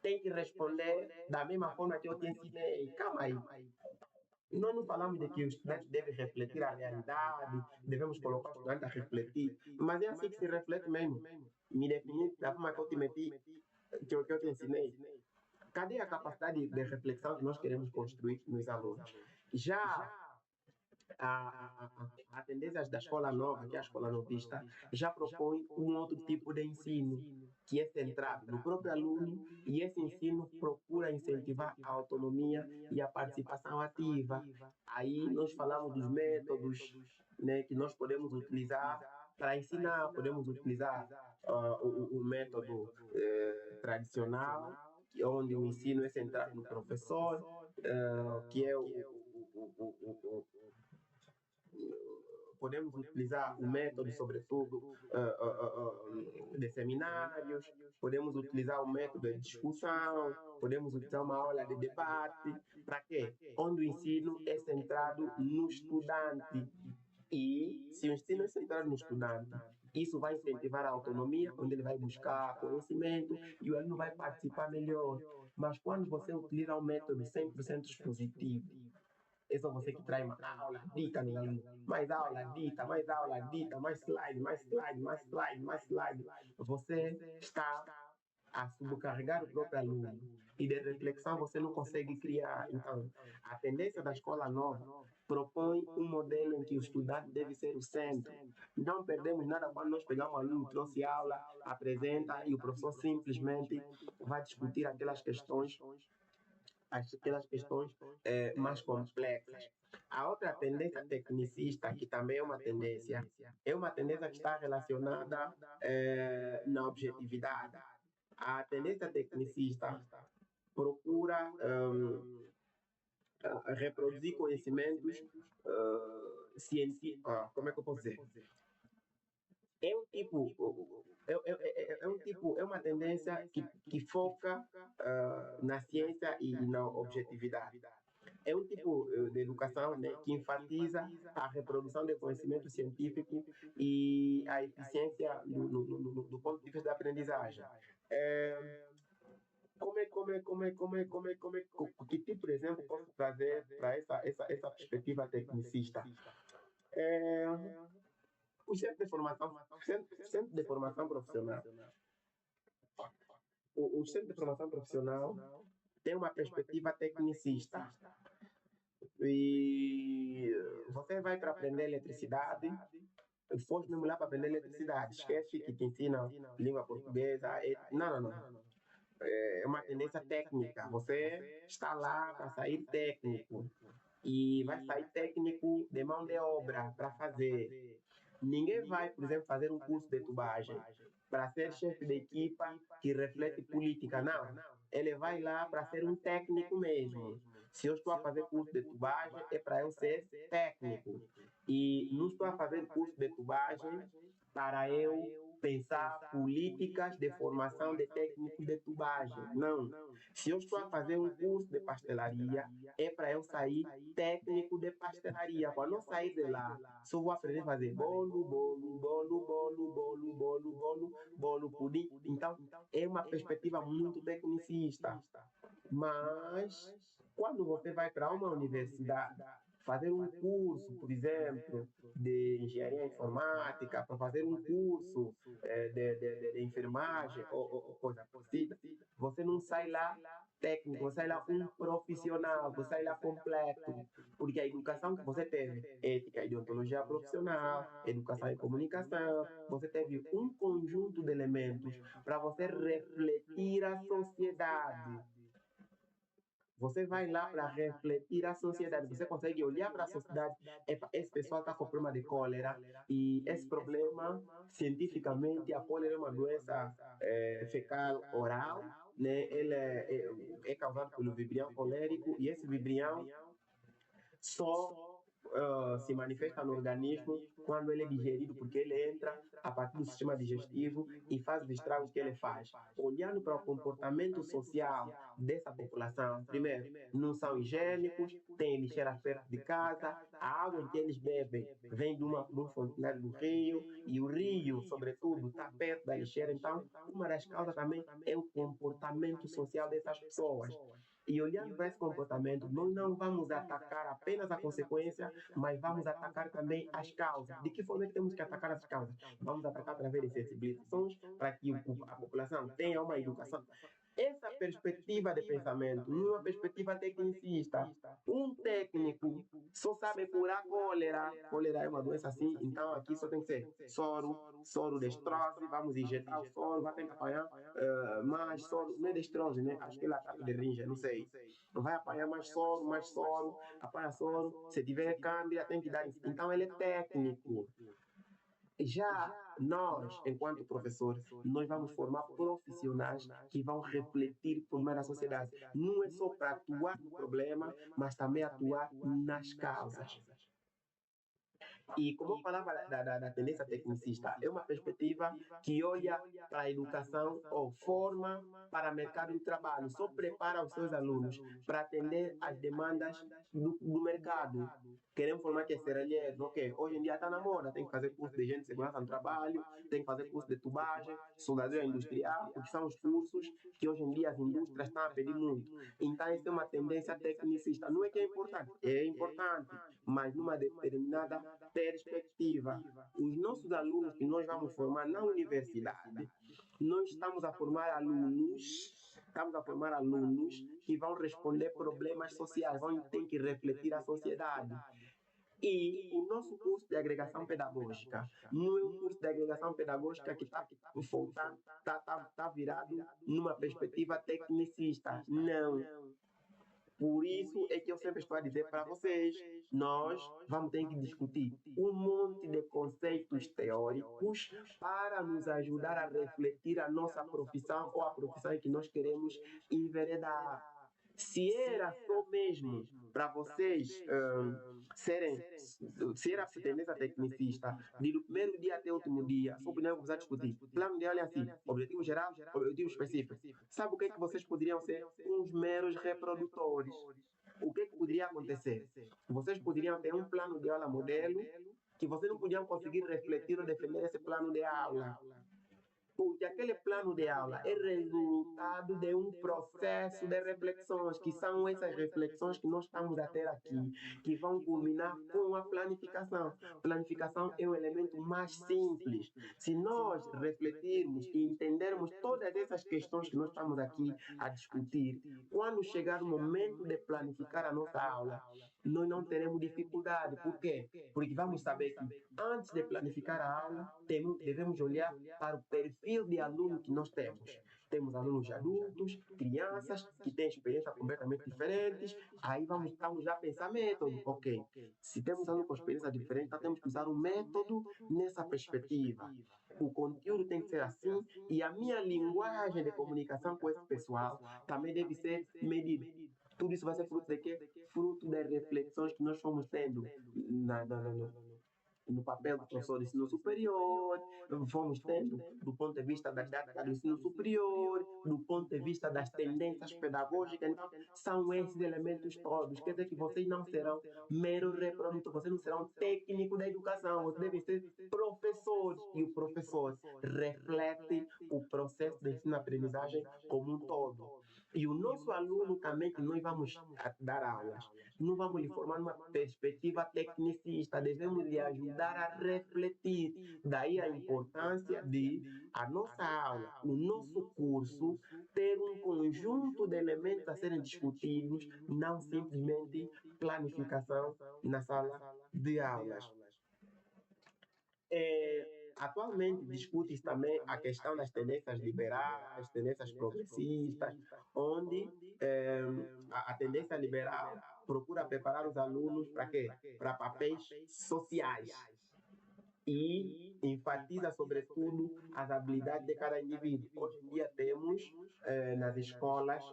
Tem que responder da mesma forma que eu te ensinei. Calma aí. Nós não falamos de que os estudantes devem refletir a realidade, devemos colocar o estudante a refletir, mas é assim que se reflete mesmo. Me definir da forma que eu te meti, que eu te ensinei. Cadê a capacidade de reflexão que nós queremos construir nos alunos? Já a tendência da escola nova, que é a escola novista, já propõe um outro tipo de ensino, que é centrado no próprio aluno, e esse ensino procura incentivar a autonomia e a participação ativa. Aí nós falamos dos métodos, né, que nós podemos utilizar para ensinar. Podemos utilizar o método tradicional, onde o ensino é centrado no professor, que é podemos utilizar o método, sobretudo, de seminários, podemos utilizar o método de discussão, podemos utilizar uma aula de debate. Para quê? Onde o ensino é centrado no estudante. E se o ensino é centrado no estudante, isso vai incentivar a autonomia, onde ele vai buscar conhecimento e o aluno vai participar melhor. Mas quando você utiliza um método 100% expositivo, é só você que traz uma aula dita no aluno. Mais aula dita, mais aula dita, mais slide, mais slide, mais slide, mais slide. Você está a subcarregar o próprio aluno. E de reflexão você não consegue criar. Então, a tendência da escola nova propõe um modelo em que o estudante deve ser o centro. Não perdemos nada quando nós pegamos um aluno, trouxe aula, apresenta e o professor simplesmente vai discutir aquelas questões mais complexas. A outra tendência tecnicista, que também é uma tendência que está relacionada na objetividade. A tendência tecnicista procura reproduzir conhecimentos científicos. Como é que eu posso dizer? É uma tendência que foca na ciência e na objetividade. É um tipo de educação, né, que enfatiza a reprodução do conhecimento científico e a eficiência do ponto de vista da aprendizagem. Que tipo de exemplo posso trazer para essa perspectiva tecnicista? O centro de formação profissional. O centro de formação profissional tem uma perspectiva tecnicista. E você vai para aprender eletricidade, foste mesmo lá para aprender eletricidade, esquece que te ensinam língua portuguesa. Não. É uma tendência técnica. Você está lá para sair técnico. E vai sair técnico de mão de obra para fazer. Ninguém vai, por exemplo, fazer um curso de tubagem para ser chefe de equipa que reflete política, não. Ele vai lá para ser um técnico mesmo. Se eu estou a fazer curso de tubagem, é para eu ser técnico. E não estou a fazer curso de tubagem para eu pensar políticas de formação de técnicos de tubagem. Não. Se eu estou a fazer um curso de pastelaria, é para eu sair técnico de pastelaria. Para não sair de lá, só vou aprender a fazer bolo, pudim. Então, é uma perspectiva muito tecnicista. Mas, quando você vai para uma universidade, fazer um curso, por exemplo, de engenharia informática, para fazer um curso de enfermagem ou coisa parecida, você não sai lá técnico, você sai lá um profissional, você sai lá completo, porque a educação que você teve, ética e deontologia profissional, educação e comunicação, você teve um conjunto de elementos para você refletir a sociedade. Você vai lá para refletir a sociedade. Você consegue olhar para a sociedade. Esse pessoal está com problema de cólera. E esse problema, cientificamente, a cólera é uma doença fecal oral. Né? Ele é causado pelo vibrião colérico. E esse vibrião só se manifesta no organismo quando ele é digerido, porque ele entra a partir do sistema digestivo e faz os estragos que ele faz. Olhando para o comportamento social dessa população, primeiro, não são higiênicos, têm lixeiras perto de casa, a água em que eles bebem vem de um fontenário do rio, e o rio, sobretudo, está perto da lixeira. Então, uma das causas também é o comportamento social dessas pessoas. E olhando para esse comportamento, nós não vamos atacar apenas a consequência, mas vamos atacar também as causas. De que forma é que temos que atacar as causas? Vamos atacar através de sensibilizações para que a população tenha uma educação. Essa perspectiva de pensamento não é uma perspectiva tecnicista. Um técnico só sabe curar cólera. Cólera é uma doença assim, então aqui só tem que ser soro destrose, vamos injetar o soro, vai ter que apanhar mais soro, não é destrose, né? Acho que ele ataca de rinja, não sei. Vai apanhar mais soro, apanha soro, se tiver câmbio, tem que dar. Então ele é técnico. Já nós, enquanto professores, nós vamos formar profissionais que vão refletir o problema da sociedade. Não é só para atuar no problema, mas também atuar nas causas. E como eu falava da tendência tecnicista, é uma perspectiva que olha para a educação ou forma para o mercado de trabalho, só prepara os seus alunos para atender às demandas do mercado. Queremos formar que é serralheiro, ok? Hoje em dia está na moda, tem que fazer curso de gente de segurança no trabalho, tem que fazer curso de tubagem, soldadura industrial, porque são os cursos que hoje em dia as indústrias estão a pedir muito. Então, essa é uma tendência tecnicista. Não é que é importante, mas numa determinada perspectiva. Os nossos alunos que nós vamos formar na universidade, nós estamos a formar alunos que vão responder problemas sociais, vão ter que refletir a sociedade. E o nosso curso de agregação pedagógica não é um curso de agregação pedagógica que está virado numa perspectiva tecnicista. Não. Por isso é que eu sempre estou a dizer para vocês, nós vamos ter que discutir um monte de conceitos teóricos para nos ajudar a refletir a nossa profissão ou a profissão em que nós queremos enveredar. Se era só mesmo para vocês se era tendência tecnicista, do primeiro dia até o último dia, só podemos começar a discutir. Plano de aula é assim, objetivo geral, objetivo específico. Sabe o que é que vocês poderiam ser? Uns meros reprodutores. O que é que poderia acontecer? Vocês poderiam ter um plano de aula modelo que vocês não podiam conseguir refletir ou defender esse plano de aula. Porque aquele plano de aula é resultado de um processo de reflexões, que são essas reflexões que nós estamos a ter aqui, que vão culminar com a planificação. Planificação é um elemento mais simples. Se nós refletirmos e entendermos todas essas questões que nós estamos aqui a discutir, quando chegar o momento de planificar a nossa aula, nós não teremos dificuldade. Por quê? Porque vamos saber que antes de planificar a aula, devemos olhar para o perfil de aluno que nós temos. Temos alunos adultos, crianças, que têm experiências completamente diferentes. Aí estamos já a pensar método. Ok, se temos alunos com experiências diferentes, então temos que usar um método nessa perspectiva. O conteúdo tem que ser assim e a minha linguagem de comunicação com esse pessoal também deve ser medida. Tudo isso vai ser fruto de quê? Fruto das reflexões que nós fomos tendo no papel do professor de ensino superior, fomos tendo do ponto de vista da didática do ensino superior, do ponto de vista das tendências pedagógicas. Então, são esses elementos todos. Quer dizer que vocês não serão meros reprodutores, vocês não serão técnicos da educação, vocês devem ser professores. E o professor reflete o processo de ensino-aprendizagem como um todo. E o nosso aluno também, que nós vamos dar aulas, não vamos lhe formar numa perspectiva tecnicista, devemos lhe ajudar a refletir. Daí a importância de a nossa aula, o nosso curso, ter um conjunto de elementos a serem discutidos, não simplesmente planificação na sala de aulas. Atualmente discute-se também a questão das tendências liberais, tendências progressistas, onde a tendência liberal procura preparar os alunos para quê? Para papéis sociais e enfatiza, sobretudo, as habilidades de cada indivíduo. Hoje em dia temos nas escolas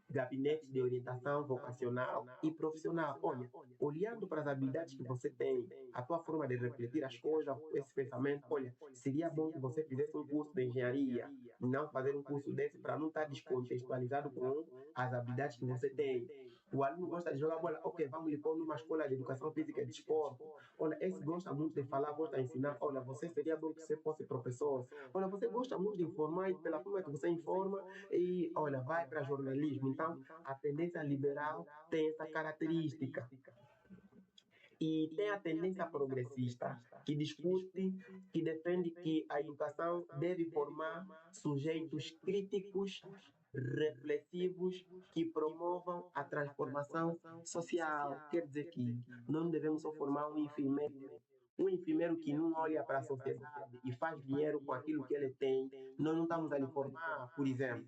gabinetes de orientação vocacional e profissional. Olha, olhando para as habilidades que você tem, a tua forma de refletir as coisas, esse pensamento, olha, seria bom que você fizesse um curso de engenharia, não fazer um curso desse para não estar descontextualizado com as habilidades que você tem. O aluno gosta de jogar bola, ok, vamos lhe pôr numa escola de educação física e de esporte. Olha, esse gosta muito de falar, gosta de ensinar. Olha, você seria bom que você fosse professor. Olha, você gosta muito de informar e pela forma que você informa e, olha, vai para jornalismo. Então, a tendência liberal tem essa característica. E tem a tendência progressista, que discute, que defende que a educação deve formar sujeitos críticos, reflexivos, que promovam a transformação social. Quer dizer que não devemos só formar um enfermeiro que não olha para a sociedade e faz dinheiro com aquilo que ele tem. Nós não estamos a lhe formar, por exemplo.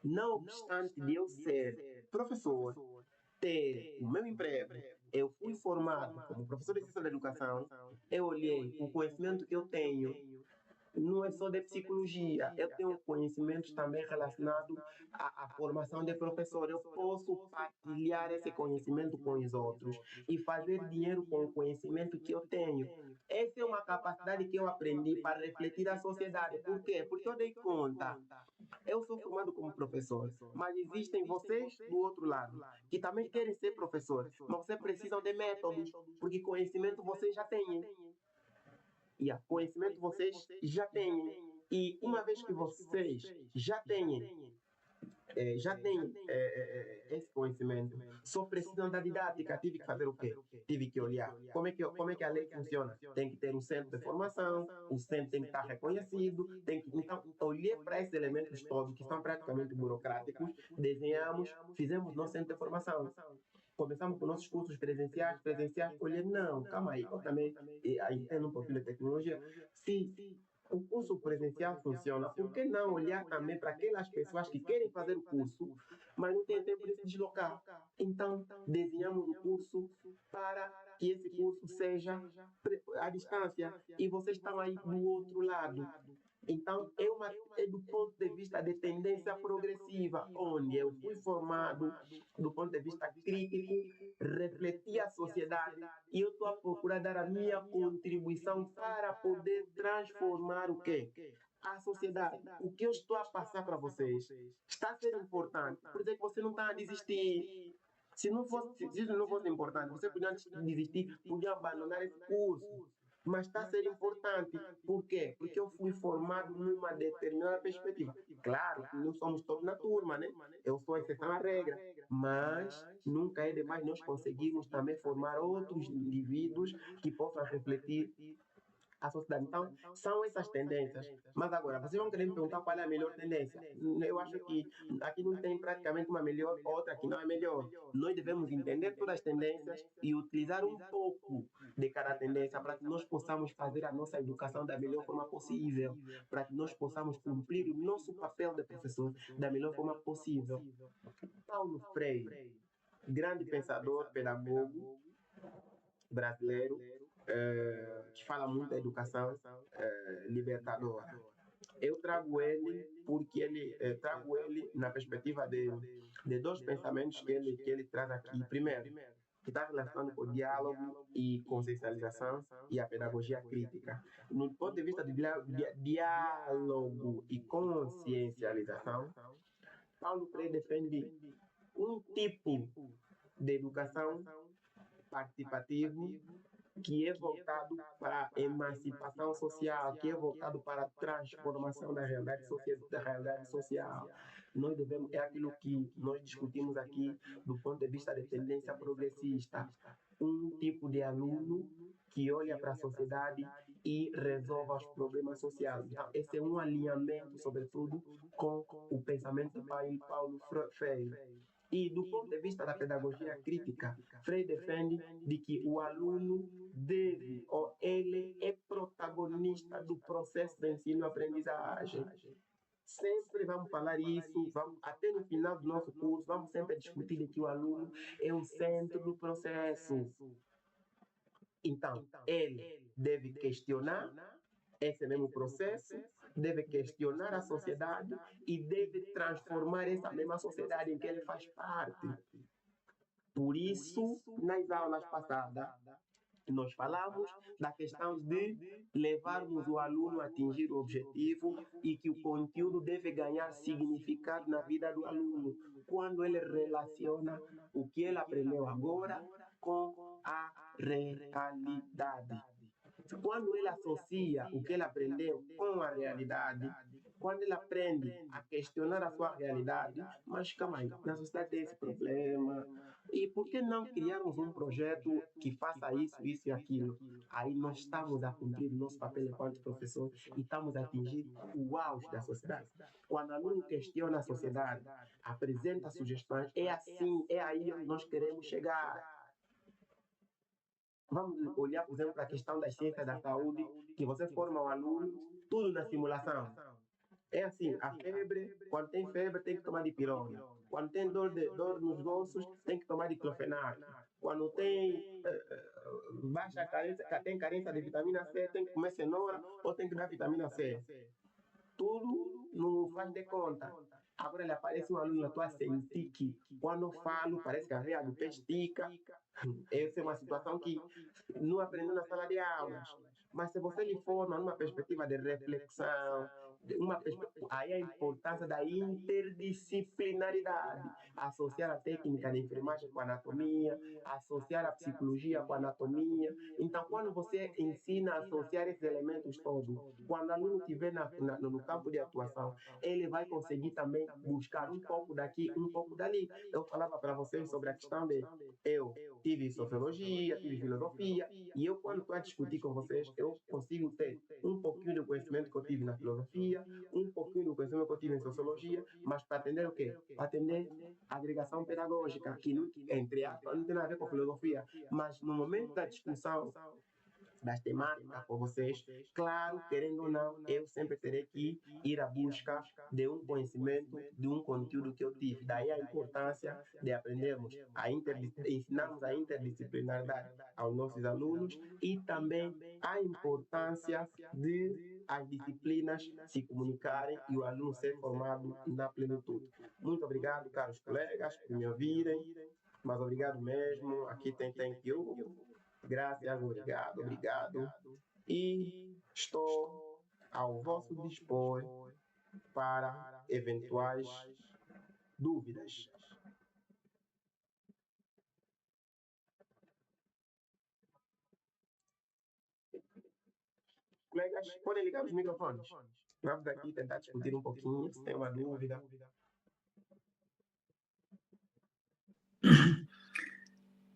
Não obstante de eu ser professor, ter o meu emprego, eu fui formado como professor de ciência da educação, eu olhei o conhecimento que eu tenho, não é só de psicologia, eu tenho conhecimentos também relacionados à formação de professor. Eu posso partilhar esse conhecimento com os outros e fazer dinheiro com o conhecimento que eu tenho. Essa é uma capacidade que eu aprendi para refletir a sociedade. Por quê? Porque eu dei conta. Eu sou formado como professor, mas existem vocês do outro lado que também querem ser professores, mas vocês precisam de métodos, porque conhecimento vocês já têm. E conhecimento vocês já têm. E uma vez que vocês já têm já têm esse conhecimento, só precisam da didática. Tive que fazer o quê? Tive que olhar como é que a lei funciona. Tem que ter um centro de formação, o centro tem que estar reconhecido, então, olhei para esses elementos todos, que são praticamente burocráticos, desenhamos, fizemos nosso centro de formação. Começamos com nossos cursos presenciais, olhei, não, calma aí, eu também entendo um pouquinho de tecnologia. Se o curso presencial funciona, por que não olhar também para aquelas pessoas que querem fazer o curso, mas não têm tempo de se deslocar? Então, desenhamos o curso para que esse curso seja à distância e vocês estão aí do outro lado. Então, é do ponto de vista de tendência progressiva, onde eu fui formado do ponto de vista crítico, refletir a sociedade e eu estou a procurar dar a minha contribuição para poder transformar o quê? A sociedade. O que eu estou a passar para vocês está a ser importante. Por isso é que você não está a desistir. Se não fosse importante, você podia desistir, podia abandonar esse curso. Mas está a ser importante. Por quê? Porque eu fui formado numa determinada perspectiva. Claro, não somos todos na turma, né? Eu sou a exceção à regra. Mas nunca é demais nós conseguirmos também formar outros indivíduos que possam refletir a sociedade. Então, são essas tendências. Mas agora, vocês vão querer me perguntar qual é a melhor tendência. Eu acho que aqui não tem praticamente uma melhor, outra que não é melhor. Nós devemos entender todas as tendências e utilizar um pouco de cada tendência para que nós possamos fazer a nossa educação da melhor forma possível, para que nós possamos cumprir o nosso papel de professor da melhor forma possível. Paulo Freire, grande pensador, pedagogo brasileiro, que fala muito da educação libertadora. Eu trago ele porque trago ele na perspectiva de dois pensamentos que ele traz aqui. Primeiro, que está relacionado com o diálogo e consciencialização e a pedagogia crítica. No ponto de vista de diálogo e consciencialização, Paulo Freire defende um tipo de educação participativo que é voltado para a emancipação social, que é voltado para a transformação da realidade social. Nós devemos, é aquilo que nós discutimos aqui do ponto de vista de tendência progressista. Um tipo de aluno que olha para a sociedade e resolve os problemas sociais. Então, esse é um alinhamento, sobretudo, com o pensamento de Paulo Freire. E do ponto de vista da pedagogia crítica, Freire defende de que o aluno deve, ou ele é protagonista do processo de ensino-aprendizagem. Sempre vamos falar isso, até no final do nosso curso, vamos sempre discutir de que o aluno é o centro do processo. Então, ele deve questionar esse mesmo processo, deve questionar a sociedade e deve transformar essa mesma sociedade em que ele faz parte. Por isso, nas aulas passadas, nós falamos da questão de levarmos o aluno a atingir o objetivo e que o conteúdo deve ganhar significado na vida do aluno quando ele relaciona o que ele aprendeu agora com a realidade. Quando ele associa o que ele aprendeu com a realidade, quando ele aprende a questionar a sua realidade, mas calma aí, na sociedade tem esse problema, e por que não criarmos um projeto que faça isso e aquilo? Aí nós estamos a cumprir o nosso papel enquanto professor e estamos a atingir o auge da sociedade. Quando o aluno questiona a sociedade, apresenta sugestões, é assim, é aí onde nós queremos chegar. Vamos olhar, por exemplo, para a questão das ciências da saúde, que você forma um aluno, tudo na simulação. É assim, a febre, quando tem febre, tem que tomar dipirona. Quando tem dor nos ossos, tem que tomar diclofenac. Quando tem baixa carência, tem carência de vitamina C, tem que comer cenoura ou tem que dar vitamina C. Tudo não faz de conta. Agora ele aparece um aluno, eu estou a sentir que quando eu falo, parece que a veia do peixe estica. Essa é uma situação que não aprendeu na sala de aulas. Mas se você lhe forma numa perspectiva de reflexão, aí a importância da interdisciplinaridade, associar a técnica de enfermagem com a anatomia, associar a psicologia com a anatomia. Então, quando você ensina a associar esses elementos todos, quando o aluno estiver no campo de atuação, ele vai conseguir também buscar um pouco daqui, um pouco dali. Eu falava para vocês sobre a questão de eu tive sociologia, tive filosofia, e eu, quando estou a discutir com vocês, eu consigo ter um pouquinho do conhecimento que eu tive na filosofia, um pouquinho do conhecimento que eu tive em sociologia, mas para atender o quê? Para atender a agregação pedagógica, que, entre aspas, não tem nada a ver com filosofia, mas no momento da discussão das temáticas com vocês, claro, querendo ou não, eu sempre terei que ir à busca de um conhecimento, de um conteúdo que eu tive. Daí a importância de aprendermos, ensinarmos a interdisciplinaridade aos nossos alunos e também a importância de as disciplinas se comunicarem e o aluno ser formado na plenitude. Muito obrigado, caros colegas, por me ouvirem, mas obrigado mesmo. Aqui tem thank you. Graças, obrigado. E estou ao vosso dispor para eventuais dúvidas. Colegas, podem ligar os microfones. Vamos aqui tentar discutir um pouquinho, se tem uma dúvida.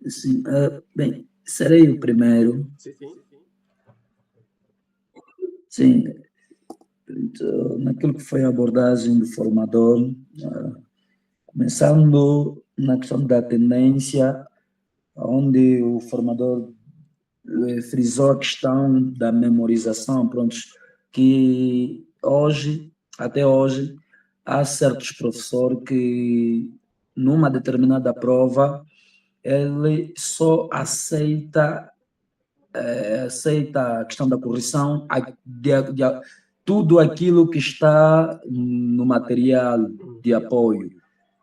Sim, bem, serei o primeiro. Sim, então, naquilo que foi a abordagem do formador, começando na questão da tendência, onde o formador frisou a questão da memorização, pronto, que até hoje, há certos professores que, numa determinada prova, ele só aceita a questão da correção, tudo aquilo que está no material de apoio.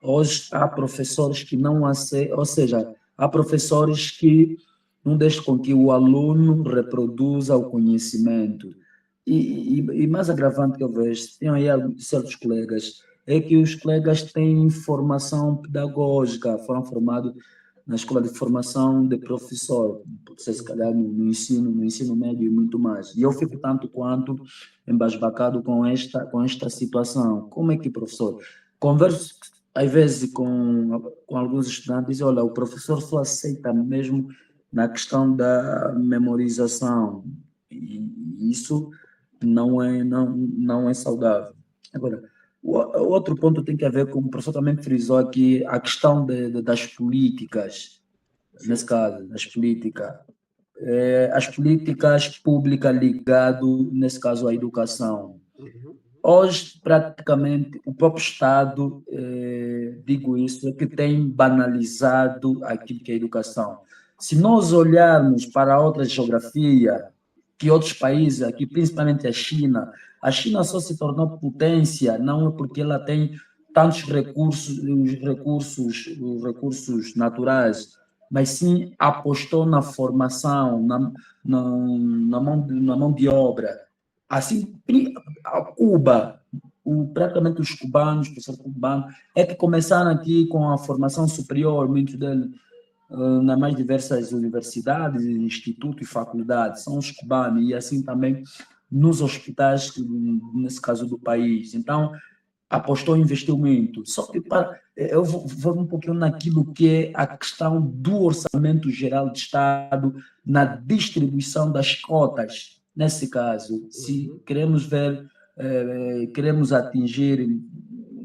Hoje há professores que não aceitam, ou seja, há professores que não deixam com que o aluno reproduza o conhecimento. E mais agravante que eu vejo, tem aí certos colegas, é que os colegas têm formação pedagógica, foram formados na escola de formação de professor, pode ser se calhar no ensino médio e muito mais. E eu fico tanto quanto embasbacado com esta situação. Como é que, professor? Converso, às vezes, com alguns estudantes, dizem, olha, o professor só aceita mesmo na questão da memorização. E isso não é saudável. Agora, o outro ponto tem que ver com, o professor também frisou aqui, a questão das políticas, nesse caso, as políticas públicas ligado, nesse caso, à educação. Hoje, praticamente, o próprio Estado, digo isso, é que tem banalizado aquilo que é a educação. Se nós olharmos para outra geografia, que outros países, aqui principalmente a China só se tornou potência, não é porque ela tem tantos recursos naturais, mas sim apostou na formação, na mão de obra. Assim, Cuba, praticamente os cubanos, professores cubanos, é que começaram aqui com a formação superior, muitos deles nas mais diversas universidades, institutos e faculdades, são os cubanos, e assim também nos hospitais, nesse caso do país. Então, apostou e investiu muito. Só que eu vou um pouquinho naquilo que é a questão do orçamento geral do Estado, na distribuição das cotas. Nesse caso, se queremos queremos atingir,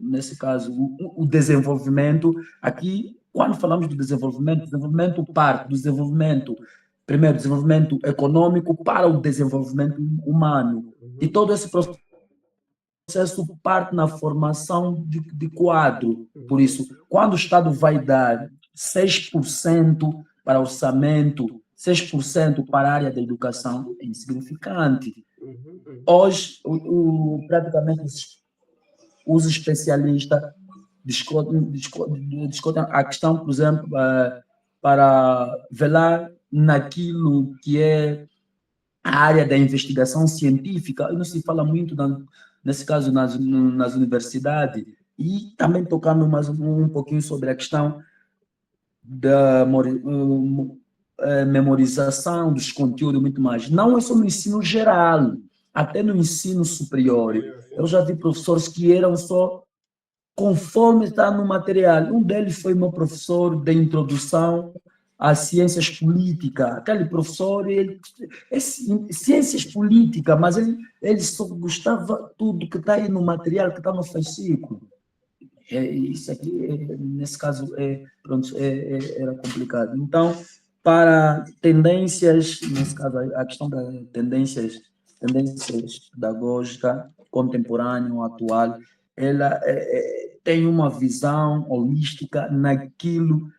nesse caso, o desenvolvimento, aqui, quando falamos do desenvolvimento parte do desenvolvimento, primeiro, desenvolvimento econômico para o desenvolvimento humano. E todo esse processo parte na formação de quadro. Por isso, quando o Estado vai dar 6% para orçamento, 6% para a área da educação, é insignificante. Hoje, praticamente, os especialistas discutem a questão, por exemplo, para velar naquilo que é a área da investigação científica, e não se fala muito, nesse caso, nas universidades, e também tocando mais um pouquinho sobre a questão da memorização dos conteúdos muito mais. Não é só no ensino geral, até no ensino superior. Eu já vi professores que eram só conforme está no material. Um deles foi meu professor de introdução às ciências políticas. Aquele professor, ele é ciências políticas, mas ele só gostava tudo que está aí no material, que está no fascículo. Isso aqui, nesse caso, pronto, era complicado. Então, para tendências, nesse caso, a questão das tendências pedagógicas, contemporâneo, atual, ela tem uma visão holística naquilo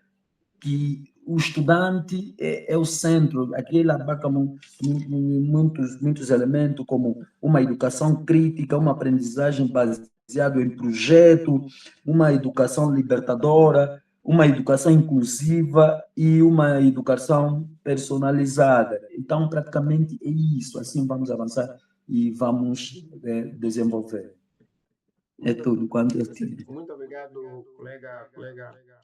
que o estudante é o centro. Aqui ele abarca muitos elementos, como uma educação crítica, uma aprendizagem baseada em projeto, uma educação libertadora, uma educação inclusiva e uma educação personalizada. Então, praticamente é isso. Assim vamos avançar e vamos desenvolver. É tudo quanto eu tenho. Muito obrigado, colega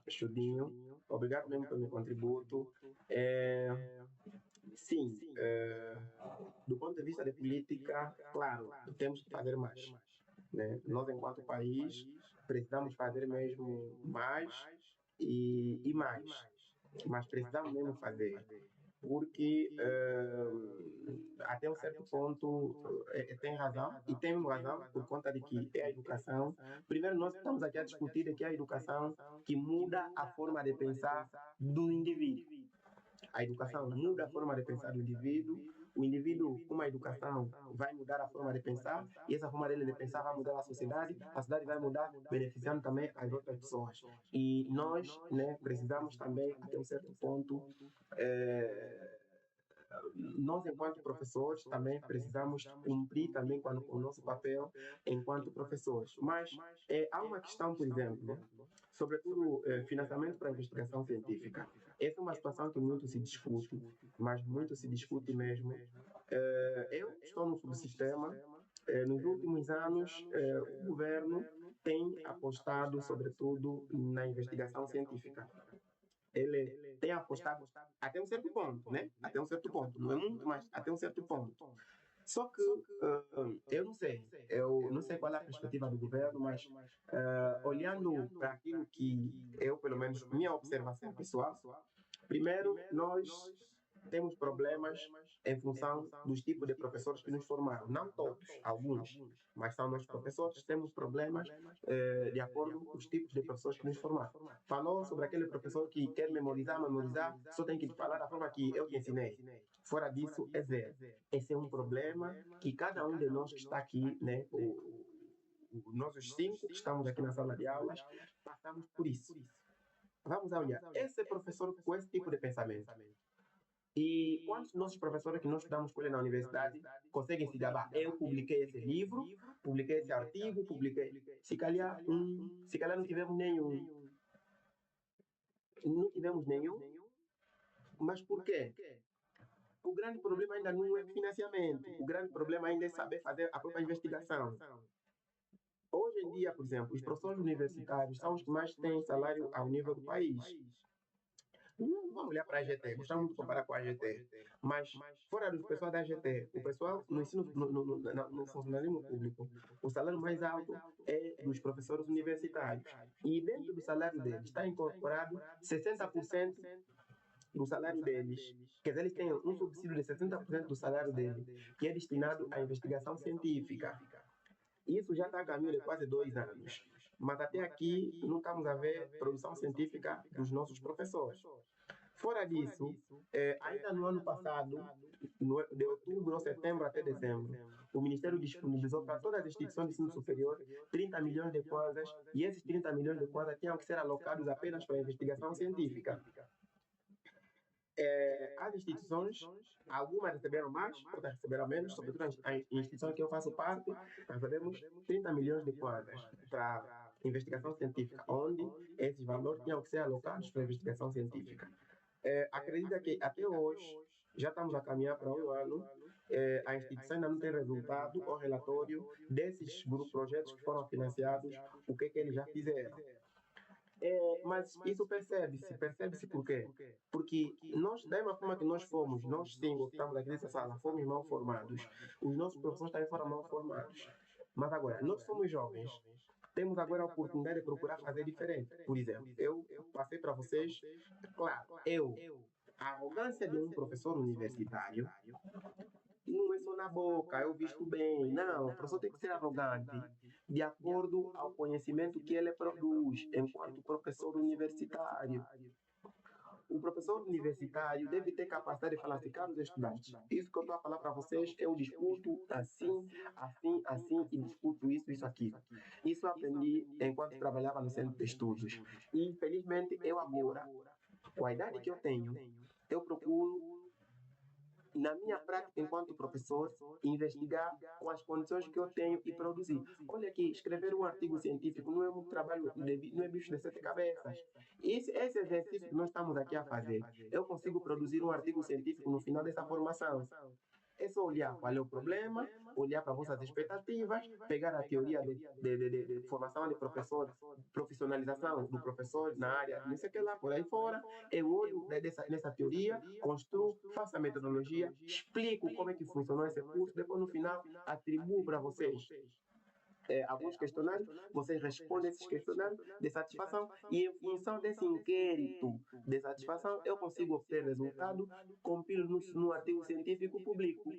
Chudinho. Obrigado mesmo pelo contributo. Sim, do ponto de vista de política, claro, temos que fazer mais. Né? Nós, enquanto país, precisamos fazer mesmo mais e mais. Mas precisamos mesmo fazer. Porque até um certo ponto tem razão, e tem razão por conta de que é a educação. Primeiro, nós estamos aqui a discutir de que é a educação que muda a forma de pensar do indivíduo. A educação muda a forma de pensar do indivíduo. O indivíduo, com uma educação, vai mudar a forma de pensar, e essa forma dele de pensar vai mudar a sociedade vai mudar, beneficiando também as outras pessoas. E nós, né, precisamos também, até um certo ponto, nós, enquanto professores, também precisamos cumprir também com o nosso papel enquanto professores. Mas há uma questão, por exemplo, sobretudo financiamento para a investigação científica. Essa é uma situação que muito se discute, mas muito se discute mesmo. Eu estou no subsistema. Nos últimos anos, o governo tem apostado, sobretudo, na investigação científica. Ele tem apostado até um certo ponto, né? Até um certo ponto. Não é muito, mas até um certo ponto. Só que eu não sei qual é a perspectiva do governo, mas olhando para aquilo que eu, pelo menos, minha observação pessoal, primeiro, nós temos problemas em função dos tipos de professores que nos formaram. Não todos, alguns, mas são nossos professores. Temos problemas de acordo com os tipos de professores que nos formaram. Falou sobre aquele professor que quer memorizar, só tem que te falar da forma que eu te ensinei. Fora disso, é zero. Esse é um problema que cada um de nós que está aqui, né, nós os 5 que estamos aqui na sala de aulas, passamos por isso. Vamos olhar, esse professor com esse tipo de pensamento. E quantos nossos professores que nós estudamos com ele na universidade conseguem se gabar? Eu publiquei esse livro, publiquei esse artigo, publiquei. Se calhar não tivemos nenhum. Não tivemos nenhum. Mas por quê? O grande problema ainda não é financiamento. O grande problema ainda é saber fazer a própria investigação. Hoje em dia, por exemplo, os professores universitários são os que mais têm salário ao nível do país. Vamos olhar para a AGT, gostamos de comparar com a AGT, mas fora dos pessoal da AGT, o pessoal no ensino, no funcionalismo público, o salário mais alto é dos professores universitários. E dentro do salário deles está incorporado 60% do salário deles. Quer dizer, eles têm um subsídio de 60% do salário deles, que é destinado à investigação científica. Isso já está a caminho de quase 2 anos. Mas até aqui não estamos a ver produção científica dos nossos professores. Fora disso, ainda no ano passado, de outubro ou setembro até dezembro, o Ministério disponibilizou para todas as instituições de ensino superior 30 milhões de kwanzas, e esses 30 milhões de kwanzas tinham que ser alocados apenas para a investigação científica. As instituições, algumas receberam mais, outras receberam menos, sobretudo as instituições que eu faço parte, recebemos 30 milhões de kwanzas para investigação científica, onde esses valores tinham que ser alocados para a investigação científica. Acredita que até hoje já estamos a caminhar para um ano a instituição ainda não tem resultado ou relatório desses projetos que foram financiados, o que eles já fizeram. Mas isso percebe-se por quê? Porque nós, da mesma forma que nós 5 que estamos aqui nessa sala, fomos mal formados, os nossos professores também foram mal formados. Mas agora, nós somos jovens, temos agora a oportunidade de procurar fazer diferente. Por exemplo, eu passei para vocês, claro, a arrogância de um professor universitário não é só na boca, eu visto bem. Não, o professor tem que ser arrogante de acordo ao conhecimento que ele produz enquanto professor universitário. O professor universitário deve ter capacidade de falar assim, caros estudantes, isso que eu estou a falar para vocês, eu discuto assim, e discuto isso aqui. Isso eu aprendi enquanto trabalhava no centro de estudos. E, infelizmente, eu agora, com a idade que eu tenho, eu procuro, na minha prática enquanto professor, investigar com as condições que eu tenho e produzir. Olha aqui, escrever um artigo científico não é um trabalho, não é bicho de 7 cabeças. Esse exercício que nós estamos aqui a fazer, eu consigo produzir um artigo científico no final dessa formação. É só olhar qual é o problema, olhar para vossas expectativas, pegar a teoria de formação de professor, profissionalização do professor na área, não sei o que lá, por aí fora. Eu olho nessa teoria, construo, faço a metodologia, explico como é que funcionou esse curso, depois no final atribuo para vocês alguns questionários, vocês respondem esses questionários de satisfação e em função desse inquérito de satisfação eu consigo obter resultado, compilo no artigo científico e publico.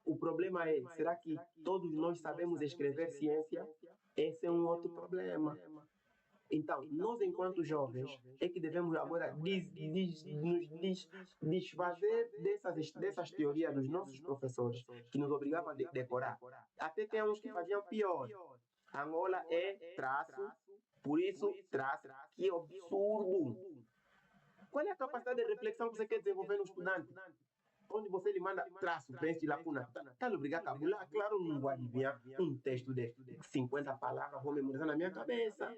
O problema é, será que todos nós sabemos escrever ciência? Esse é um outro problema. Então, nós enquanto jovens é que devemos agora nos desfazer dessas teorias dos nossos professores que nos obrigavam a decorar. Até tem uns que faziam pior. Angola é traço, por isso traço. Que absurdo! Qual é a capacidade de reflexão que você quer desenvolver no estudante? Onde você lhe manda traço, preenche lacuna, está obrigado a cabular? Claro, não vou adivinhar um texto de 50 palavras, vou memorizar na minha cabeça.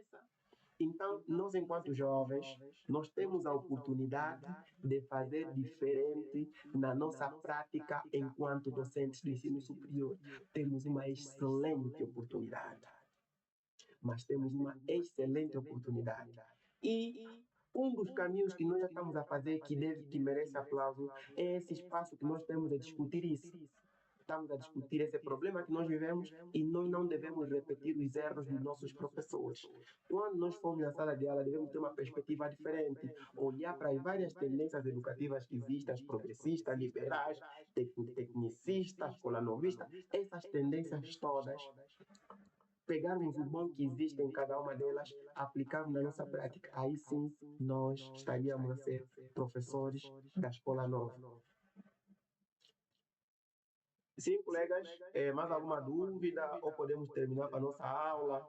Então, nós enquanto jovens, nós temos a oportunidade de fazer diferente na nossa prática enquanto docentes do ensino superior. Temos uma excelente oportunidade. Mas temos uma excelente oportunidade. E um dos caminhos que nós já estamos a fazer, que merece aplauso, é esse espaço que nós temos a discutir isso. Estamos a discutir esse problema que nós vivemos e nós não devemos repetir os erros dos nossos professores. Quando nós formos na sala de aula, devemos ter uma perspectiva diferente, olhar para as várias tendências educativas que existem, as progressistas, liberais, tecnicistas, colanovistas, essas tendências todas, pegarmos o bom que existe em cada uma delas, aplicarmos na nossa prática. Aí sim, nós estaríamos a ser professores da Escola Nova. Sim, colegas, mais alguma dúvida ou podemos terminar com a nossa aula?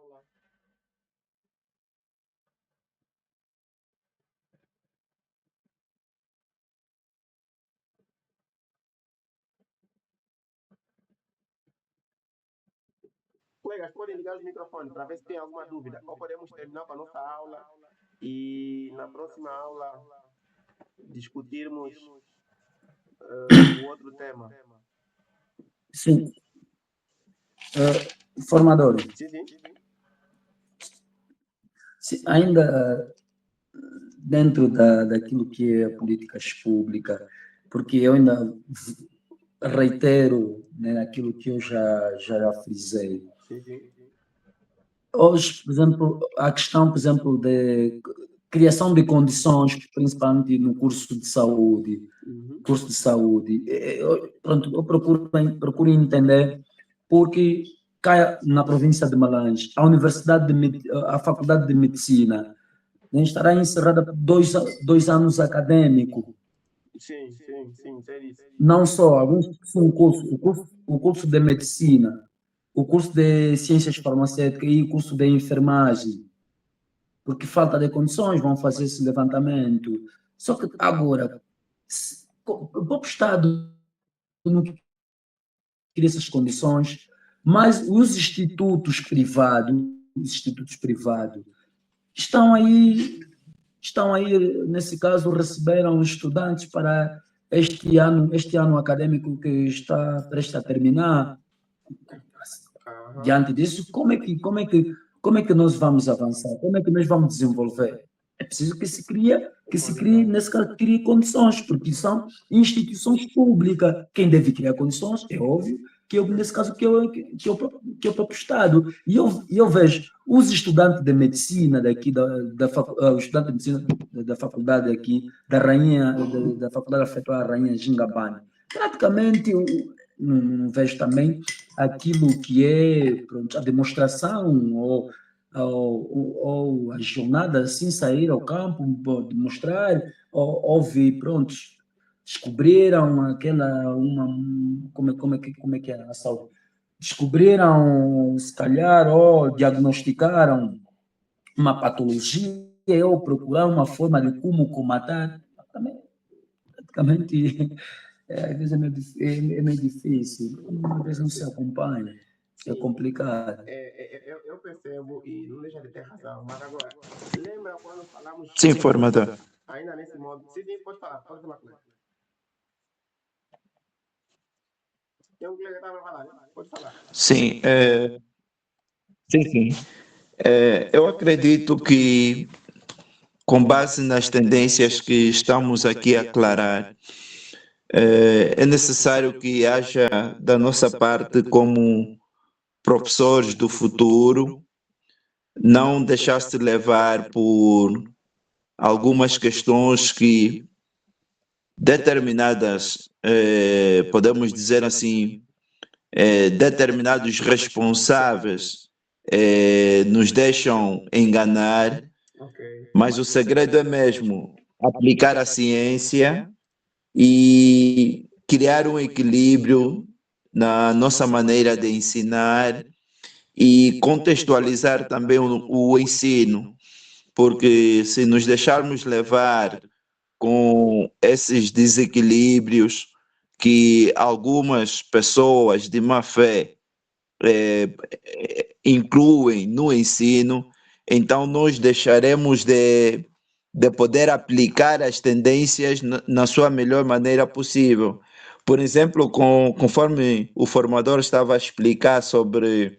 Colegas, podem ligar os microfones para ver se tem alguma dúvida ou podemos terminar com a nossa aula e na próxima aula discutirmos o outro tema. Sim. Formador. Sim. Sim, ainda dentro daquilo que é políticas públicas, porque eu ainda reitero, né, aquilo que eu já frisei. Sim. Hoje, por exemplo, a questão, por exemplo, de criação de condições, principalmente no curso de saúde, pronto, eu procuro entender porque cai na província de Malange, a Faculdade de Medicina estará encerrada por dois anos acadêmicos. Sim. Não só, alguns são o curso de Medicina, o curso de Ciências Farmacêuticas e o curso de Enfermagem. Porque falta de condições, vão fazer esse levantamento. Só que agora, o próprio Estado não cria essas condições, mas os institutos privados estão aí, nesse caso, receberam estudantes para este ano acadêmico que está prestes a terminar, diante disso, como é que nós vamos avançar? Como é que nós vamos desenvolver? É preciso que se crie, nesse caso, crie condições, porque são instituições públicas. Quem deve criar condições, é óbvio, nesse caso, que é o próprio Estado. E eu vejo os estudantes de medicina daqui, os estudantes de medicina da faculdade aqui, da faculdade afetada à Rainha Gingabane, praticamente, não vejo também aquilo que é, pronto, a demonstração ou a jornada assim, sair ao campo, demonstrar, houve, pronto, descobriram como é que é a saúde? Descobriram, se calhar, ou diagnosticaram uma patologia, ou procuraram uma forma de como combater. Praticamente, às vezes é meio difícil, às vezes não se acompanha, é complicado. Eu percebo e não deixa de ter razão, mas agora, lembra quando falamos... Sim, formador. Ainda nesse modo... Sim, pode falar comigo. Tem um colega que estava a falar, né? Pode falar. Sim, sim. Eu acredito que, com base nas tendências que estamos aqui a aclarar, é necessário que haja, da nossa parte, como professores do futuro, não deixar-se levar por algumas questões que determinadas, podemos dizer assim, determinados responsáveis nos deixam enganar, mas o segredo é mesmo aplicar a ciência e criar um equilíbrio na nossa maneira de ensinar e contextualizar também o ensino, porque se nos deixarmos levar com esses desequilíbrios que algumas pessoas de má fé incluem no ensino, então nós deixaremos de poder aplicar as tendências na sua melhor maneira possível. Por exemplo, conforme o formador estava a explicar sobre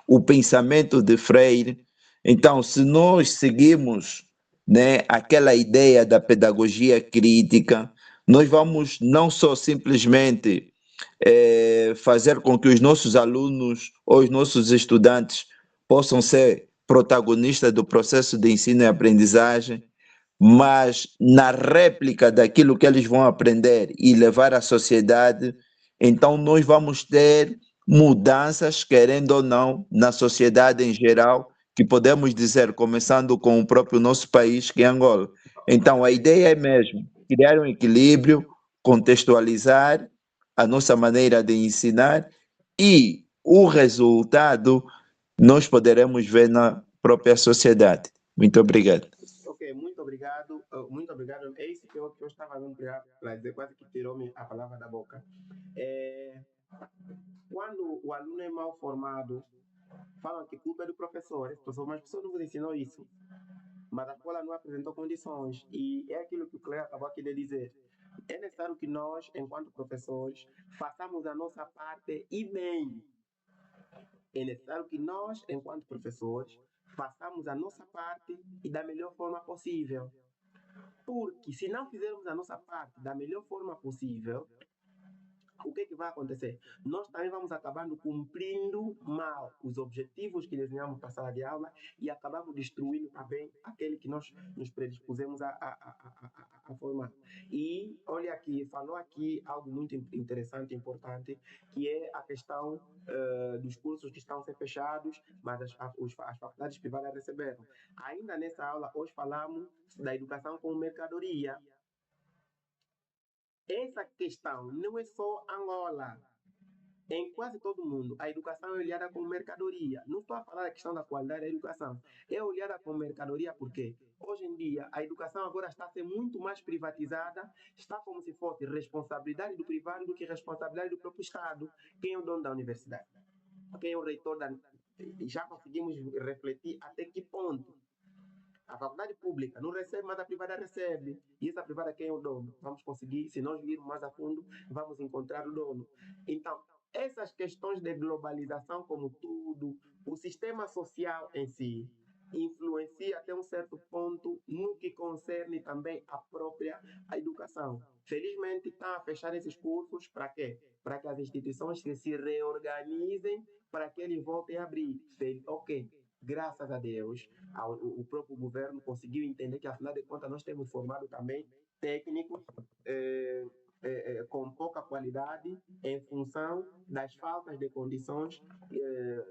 o pensamento de Freire, então, se nós seguimos, né, aquela ideia da pedagogia crítica, nós vamos não só simplesmente fazer com que os nossos alunos ou os nossos estudantes possam ser protagonistas do processo de ensino e aprendizagem, mas na réplica daquilo que eles vão aprender e levar à sociedade, então nós vamos ter mudanças, querendo ou não, na sociedade em geral, que podemos dizer, começando com o próprio nosso país, que é Angola. Então, a ideia é mesmo criar um equilíbrio, contextualizar a nossa maneira de ensinar e o resultado nós poderemos ver na própria sociedade. Muito obrigado. Ok, muito obrigado. É isso que eu estava para dizer, quase que tirou-me a palavra da boca. Quando o aluno é mal formado, falam que culpa é do professor. Mas o professor não vos ensinou isso. Mas a escola não apresentou condições. E é aquilo que o colega acabou aqui de dizer. É necessário que nós, enquanto professores, façamos a nossa parte e bem. É necessário que nós, enquanto professores, façamos a nossa parte e da melhor forma possível. Porque se não fizermos a nossa parte da melhor forma possível, o que é que vai acontecer? Nós também vamos acabando cumprindo mal os objetivos que desenhamos para a sala de aula e acabamos destruindo também aquele que nós nos predispusemos a formar. E olha aqui, falou aqui algo muito interessante e importante, que é a questão dos cursos que estão a ser fechados, mas as faculdades privadas receberam. Ainda nessa aula, hoje falamos da educação como mercadoria. Essa questão não é só Angola. Em quase todo o mundo, a educação é olhada como mercadoria. Não estou a falar da questão da qualidade da educação. É olhada como mercadoria porque, hoje em dia, a educação agora está a ser muito mais privatizada. Está como se fosse responsabilidade do privado do que responsabilidade do próprio Estado. Quem é o dono da universidade? Quem é o reitor da... Já conseguimos refletir até que ponto A faculdade pública não recebe, mas a privada recebe. E essa privada quem é o dono? Vamos conseguir, se nós virmos mais a fundo, vamos encontrar o dono. Então, essas questões de globalização, como tudo, o sistema social em si, influencia até um certo ponto no que concerne também a própria educação. Felizmente, está a fechar esses cursos para quê? Para que as instituições se reorganizem, para que eles voltem a abrir. Ok, graças a Deus, o próprio governo conseguiu entender que, afinal de contas, nós temos formado também técnicos com pouca qualidade em função das faltas de condições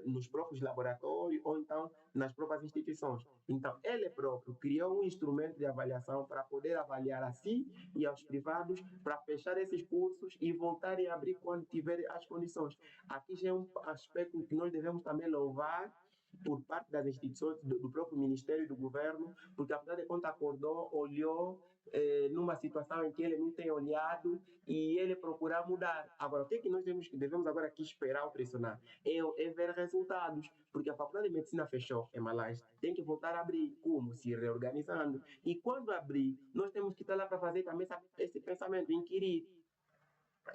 nos próprios laboratórios ou então nas próprias instituições. Então, ele próprio criou um instrumento de avaliação para poder avaliar a si e aos privados para fechar esses cursos e voltarem a abrir quando tiverem as condições. Aqui já é um aspecto que nós devemos também louvar por parte das instituições, do próprio Ministério e do Governo, porque afinal de contas acordou, olhou numa situação em que ele não tem olhado e ele procurar mudar. Agora, o que é que nós devemos agora aqui esperar ou pressionar? É ver resultados, porque a Faculdade de Medicina fechou em Malásia, tem que voltar a abrir. Como? Se reorganizando. E quando abrir, nós temos que estar lá para fazer também esse pensamento, inquirir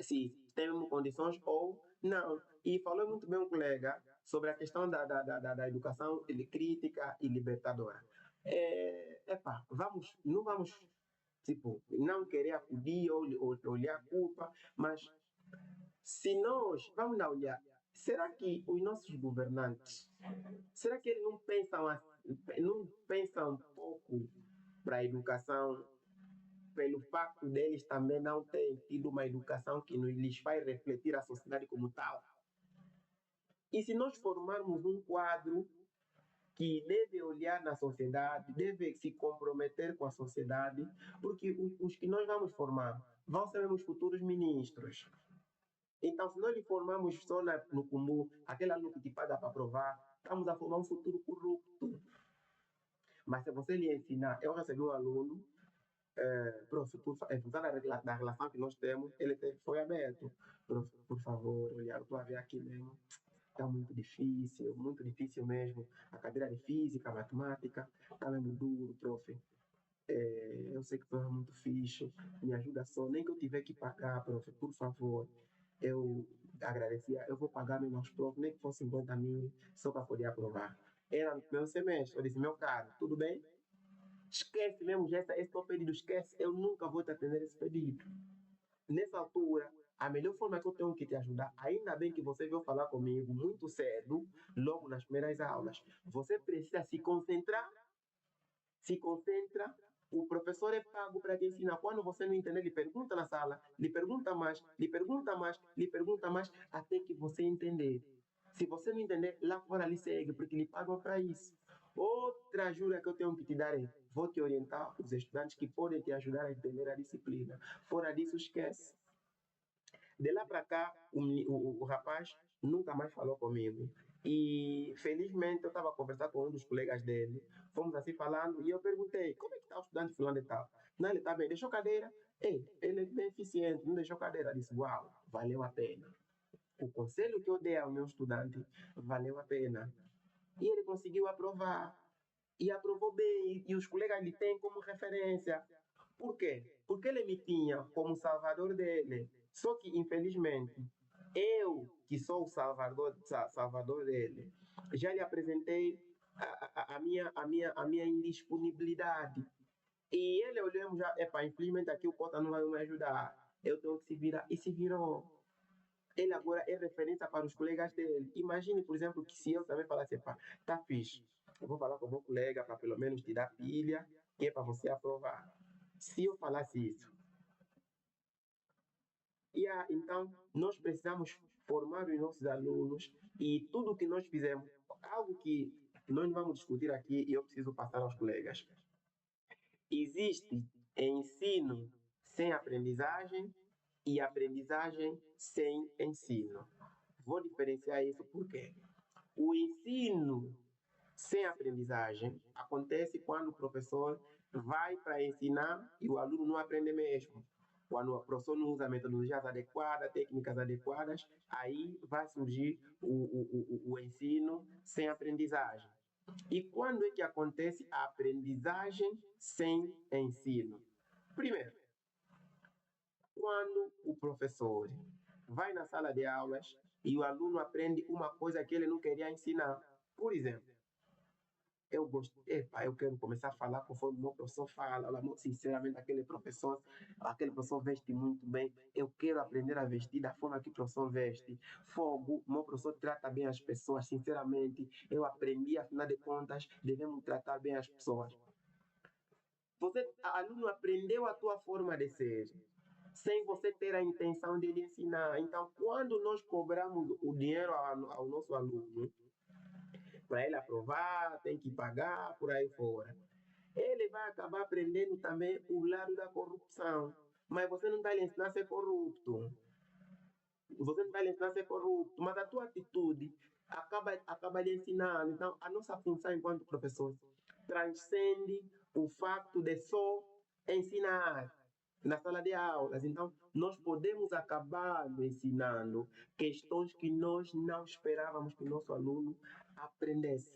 se temos condições ou não. E falou muito bem um colega sobre a questão da educação crítica e libertadora. Não vamos, tipo, não querer acudir ou olhar a culpa, mas se nós, vamos lá olhar, será que os nossos governantes, será que eles não pensam um pouco para a educação pelo facto deles também não terem tido uma educação que lhes faz refletir a sociedade como tal? E se nós formarmos um quadro que deve olhar na sociedade, deve se comprometer com a sociedade, porque os que nós vamos formar vão ser os futuros ministros. Então, se nós lhe formamos só no comum, aquele aluno que te paga para provar, estamos a formar um futuro corrupto. Mas se você lhe ensinar, eu recebi um aluno, prof, em função da relação que nós temos, ele foi aberto. Prof, por favor, olha, eu estou a ver aqui mesmo, está muito difícil mesmo. A cadeira de física, matemática, está mesmo duro, prof. Eu sei que tu é muito fixe, me ajuda só, nem que eu tiver que pagar, prof, por favor. Eu agradecia, eu vou pagar meus profs, nem que fosse 50 mil, só para poder aprovar. Era no meu semestre, eu disse, meu caro, tudo bem? Esquece mesmo, esse teu pedido, esquece, eu nunca vou te atender esse pedido. Nessa altura, a melhor forma que eu tenho que te ajudar, ainda bem que você veio falar comigo muito cedo, logo nas primeiras aulas, você precisa se concentrar, o professor é pago para te ensinar. Quando você não entender, ele pergunta na sala, lhe pergunta mais, até que você entender. Se você não entender, lá fora lhe segue, porque lhe pagam para isso. Outra ajuda que eu tenho que te dar é, vou te orientar os estudantes que podem te ajudar a entender a disciplina. Fora disso, esquece. De lá para cá, o rapaz nunca mais falou comigo. E, felizmente, eu estava a conversar com um dos colegas dele. Fomos assim falando e eu perguntei, como é que está o estudante fulano e tal? Não, ele está bem, deixou cadeira? Ele é bem eficiente, não deixou cadeira. Eu disse, uau, valeu a pena. O conselho que eu dei ao meu estudante valeu a pena. E ele conseguiu aprovar. E aprovou bem. E os colegas lhe têm como referência. Por quê? Porque ele me tinha como salvador dele. Só que, infelizmente, eu, que sou o salvador dele, já lhe apresentei a minha indisponibilidade. E ele olhou já, infelizmente aqui o Cota não vai me ajudar. Eu tenho que se virar. E se virou. Ele agora é referência para os colegas dele. Imagine, por exemplo, que se eu também falasse, tá fixe, eu vou falar com o meu colega para pelo menos te dar pilha, que é para você aprovar. Se eu falasse isso. Então, nós precisamos formar os nossos alunos e tudo que nós fizemos, algo que nós vamos discutir aqui e eu preciso passar aos colegas. Existe ensino sem aprendizagem e aprendizagem sem ensino. Vou diferenciar isso porque o ensino sem aprendizagem acontece quando o professor vai para ensinar e o aluno não aprende mesmo. Quando o professor não usa metodologias adequadas, técnicas adequadas, aí vai surgir o ensino sem aprendizagem. E quando é que acontece a aprendizagem sem ensino? Primeiro, quando o professor vai na sala de aulas e o aluno aprende uma coisa que ele não queria ensinar. Por exemplo, eu quero começar a falar conforme o meu professor fala. Sinceramente, aquele professor veste muito bem. Eu quero aprender a vestir da forma que o professor veste. Fogo, o meu professor trata bem as pessoas. Sinceramente, eu aprendi, afinal de contas, devemos tratar bem as pessoas. Você, aluno, aprendeu a tua forma de ser, sem você ter a intenção de lhe ensinar. Então, quando nós cobramos o dinheiro ao nosso aluno, para ele aprovar, tem que pagar, por aí fora, ele vai acabar aprendendo também o lado da corrupção. Mas você não está lhe ensinando a ser corrupto. Você não está lhe ensinando a ser corrupto, mas a tua atitude acaba lhe ensinando. Então, a nossa função enquanto professor transcende o facto de só ensinar na sala de aulas. Então, nós podemos acabar ensinando questões que nós não esperávamos que o nosso aluno aprendesse.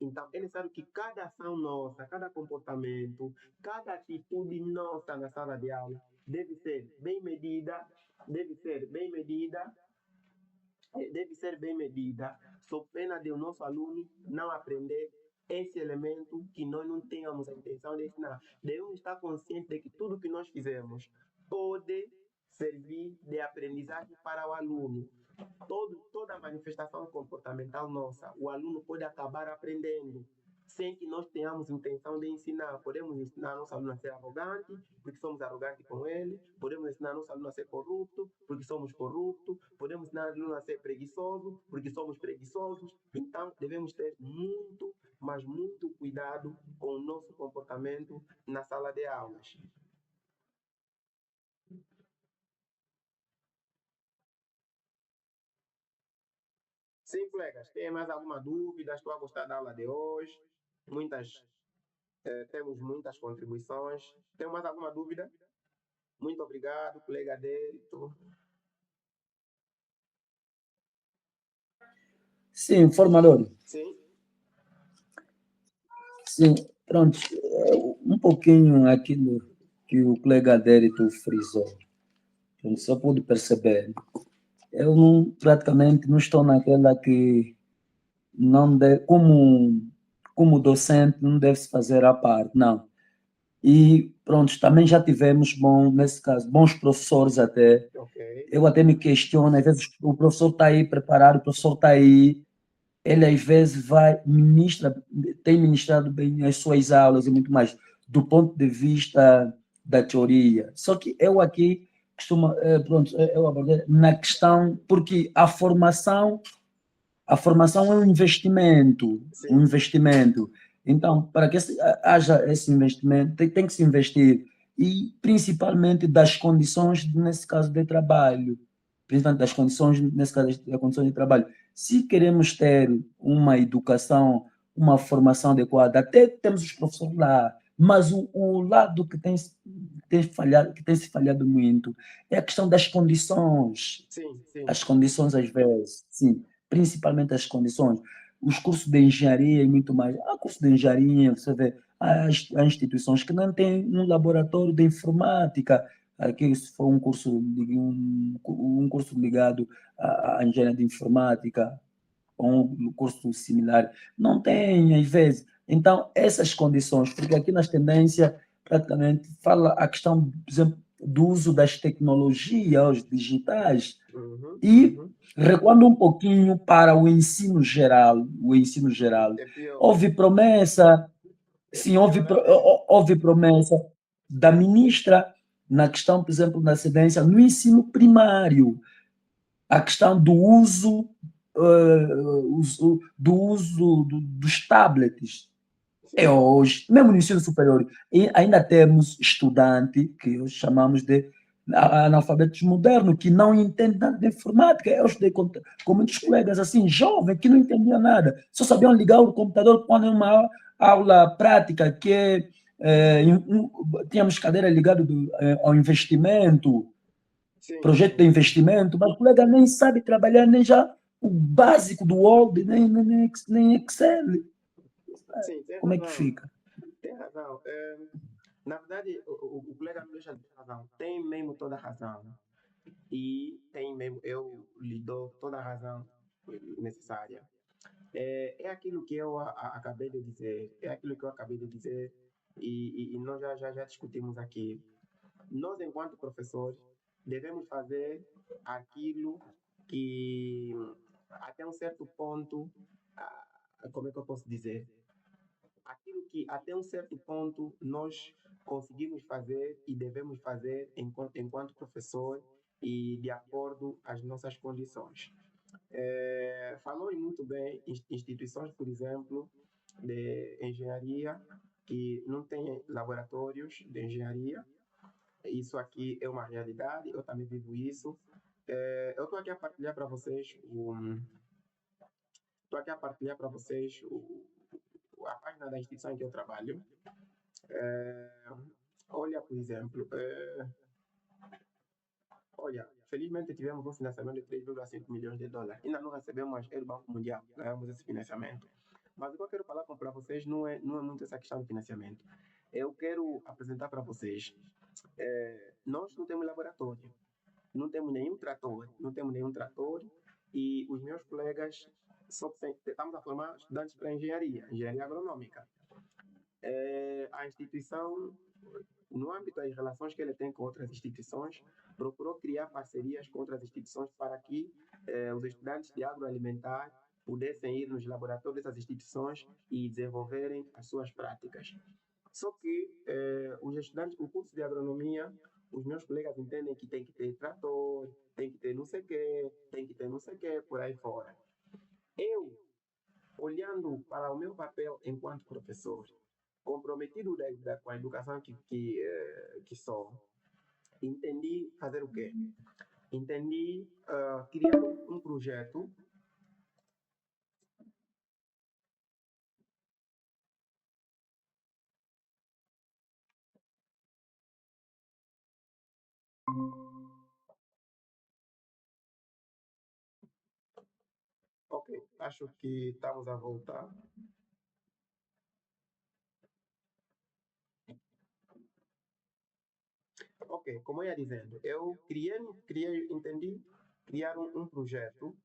Então, é necessário que cada ação nossa, cada comportamento, cada atitude nossa na sala de aula deve ser bem medida, sob pena de o nosso aluno não aprender esse elemento que nós não tenhamos a intenção de ensinar. Devemos estar conscientes de que tudo que nós fizemos pode servir de aprendizagem para o aluno. Toda manifestação comportamental nossa, o aluno pode acabar aprendendo, sem que nós tenhamos intenção de ensinar. Podemos ensinar nosso aluno a ser arrogante, porque somos arrogantes com ele. Podemos ensinar nosso aluno a ser corrupto, porque somos corruptos. Podemos ensinar nosso aluno a ser preguiçoso, porque somos preguiçosos. Então, devemos ter muito, mas muito cuidado com o nosso comportamento na sala de aulas. Sim, colegas, tem mais alguma dúvida? Estou a gostar da aula de hoje. Temos muitas contribuições. Tem mais alguma dúvida? Muito obrigado, colega Délito. Sim, formador. Sim. Sim, pronto. Um pouquinho aquilo que o colega Délito frisou. Eu só pude perceber. Eu praticamente não estou naquela que não deve, como docente não deve-se fazer à parte, não. E pronto, também já tivemos, nesse caso, bons professores até. Okay. Eu até me questiono, às vezes o professor está aí preparado, o professor está aí, ele às vezes tem ministrado bem as suas aulas e muito mais, do ponto de vista da teoria. Só que eu aqui costumo, eu abordei na questão, porque a formação é um investimento. Sim. Um investimento. Então, para que haja esse investimento, tem que se investir. E, principalmente, das condições, nesse caso, de trabalho. Principalmente das condições, nesse caso, das condições de trabalho. Se queremos ter uma educação, uma formação adequada, até temos os professores lá, mas o lado que tem se falhado muito é a questão das condições. Sim. As condições, às vezes, sim. Principalmente as condições, os cursos de engenharia e muito mais. Há curso de engenharia, você vê, há instituições que não têm um laboratório de informática. Aqui, se for um curso ligado à engenharia de informática, ou um curso similar, não tem, às vezes. Então, essas condições, porque aqui nas tendências, praticamente, fala a questão, por exemplo, do uso das tecnologias digitais, e recuando um pouquinho para o ensino geral, houve promessa, sim, houve promessa da ministra na questão, por exemplo, na cedência, no ensino primário, a questão do uso dos tablets. Hoje, mesmo no ensino superior, ainda temos estudante que chamamos de analfabetos modernos, que não entendem nada de informática. Eu estudei com muitos colegas assim, jovens, que não entendiam nada, só sabiam ligar o computador quando é uma aula prática, que tínhamos cadeira ligada ao investimento, sim, projeto de investimento, mas o colega nem sabe trabalhar, nem já o básico do Word, nem Excel. Sim, tem Como é que razão. fica? Tem razão. Na verdade, o colega não deixa de ter razão. Tem mesmo toda a razão. E tem mesmo, eu lhe dou toda a razão necessária. É aquilo que eu acabei de dizer. É aquilo que eu acabei de dizer. E nós já discutimos aqui. Nós, enquanto professores, devemos fazer aquilo que, até um certo ponto, como é que eu posso dizer? Aquilo que, até um certo ponto, nós conseguimos fazer e devemos fazer enquanto professor e de acordo às nossas condições. Falou muito bem instituições, por exemplo, de engenharia que não têm laboratórios de engenharia. Isso aqui é uma realidade, eu também vivo isso. Eu estou aqui a partilhar para vocês a página da instituição em que eu trabalho. Olha, por exemplo, olha, felizmente tivemos um financiamento de 3,5 milhões de dólares. Ainda não recebemos do Banco Mundial, ganhamos esse financiamento. Mas o que eu quero falar para vocês não é muito essa questão do financiamento. Eu quero apresentar para vocês. Nós não temos laboratório, não temos nenhum trator, e os meus colegas estamos a formar estudantes para engenharia agronômica. A instituição, no âmbito das relações que ele tem com outras instituições, procurou criar parcerias com outras instituições para que os estudantes de agroalimentar pudessem ir nos laboratórios dessas instituições e desenvolverem as suas práticas. Só que os estudantes, o curso de agronomia, os meus colegas entendem que tem que ter trator, tem que ter não sei o quê, por aí fora. Eu, olhando para o meu papel enquanto professor, comprometido com a educação que sou, entendi fazer o quê? Entendi criar um projeto. Ok, acho que estamos a voltar. Ok, como eu ia dizendo, eu entendi criar um projeto.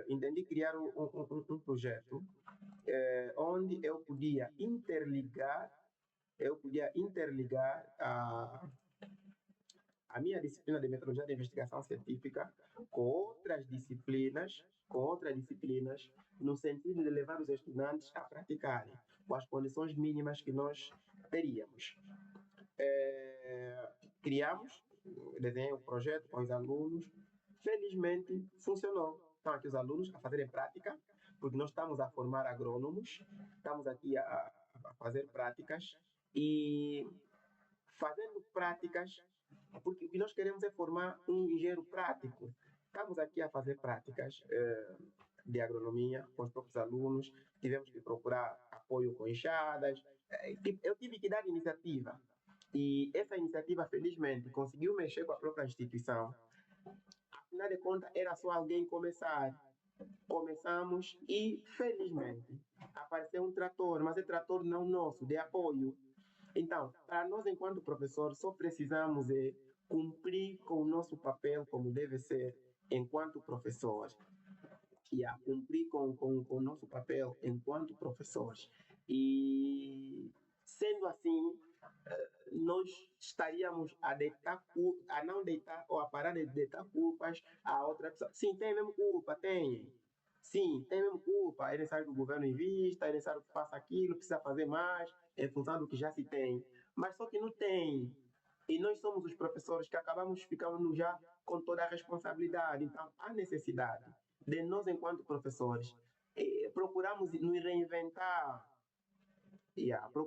Entendi criar um projeto onde eu podia interligar a minha disciplina de metodologia de investigação científica com outras disciplinas, no sentido de levar os estudantes a praticarem com as condições mínimas que nós teríamos. Criamos, desenhei um projeto com os alunos, felizmente funcionou. Estão aqui os alunos a fazerem prática, porque nós estamos a formar agrônomos, estamos aqui a fazer práticas e fazendo práticas, porque o que nós queremos é formar um engenheiro prático. Estamos aqui a fazer práticas de agronomia com os próprios alunos, tivemos que procurar apoio com enxadas, eu tive que dar iniciativa. E essa iniciativa, felizmente, conseguiu mexer com a própria instituição. Afinal de contas, era só alguém começar. Começamos e, felizmente, apareceu um trator, mas é trator não nosso, de apoio. Então, para nós, enquanto professores, só precisamos cumprir com o nosso papel como deve ser enquanto professores. Cumprir com o nosso papel enquanto professores. E, sendo assim, nós estaríamos a não deitar ou a parar de deitar culpas a outra pessoa. Sim, tem mesmo culpa, tem. Sim, tem mesmo culpa. É necessário que o governo invista, é necessário que faça aquilo, precisa fazer mais, em função do que já se tem. Mas só que não tem. E nós somos os professores que acabamos ficando já com toda a responsabilidade. Então, há necessidade de nós, enquanto professores, procuramos nos reinventar.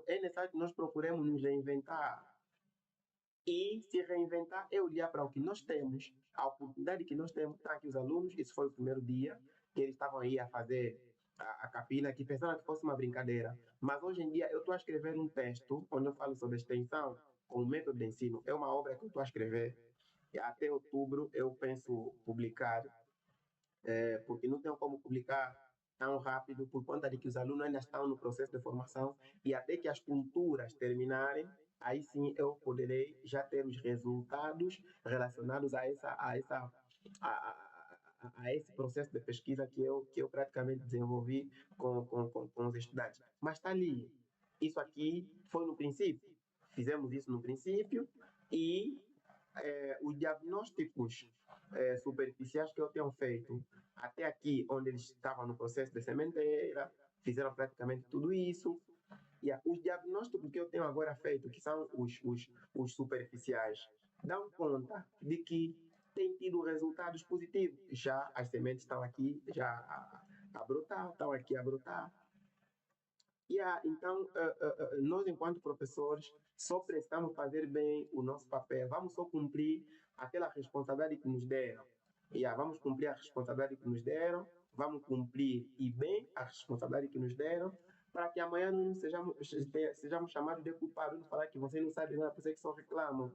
É necessário que nós procuremos nos reinventar. E se reinventar é olhar para o que nós temos, a oportunidade que nós temos. Estão aqui os alunos, esse foi o primeiro dia que eles estavam aí a fazer a capina, que pensaram que fosse uma brincadeira. Mas hoje em dia eu estou a escrever um texto onde eu falo sobre extensão como método de ensino. É uma obra que eu estou a escrever e até outubro eu penso publicar. porque não tem como publicar tão rápido por conta de que os alunos ainda estão no processo de formação e até que as culturas terminarem, aí sim eu poderei já ter os resultados relacionados a esse processo de pesquisa que eu praticamente desenvolvi com os estudantes. Mas está ali. Isso aqui foi no princípio. Fizemos isso no princípio e os diagnósticos superficiais que eu tenho feito até aqui, onde eles estavam no processo de sementeira, fizeram praticamente tudo isso. E os diagnósticos que eu tenho agora feito, que são os superficiais, dão conta de que tem tido resultados positivos. Já as sementes estão aqui já a brotar, estão aqui a brotar. Então, nós, enquanto professores, só precisamos fazer bem o nosso papel. Vamos só cumprir aquela responsabilidade que nos deram. Vamos cumprir a responsabilidade que nos deram, vamos cumprir e bem a responsabilidade que nos deram, para que amanhã não sejamos chamados de culpados, não falar que você não sabe nada, por isso é que só reclamam.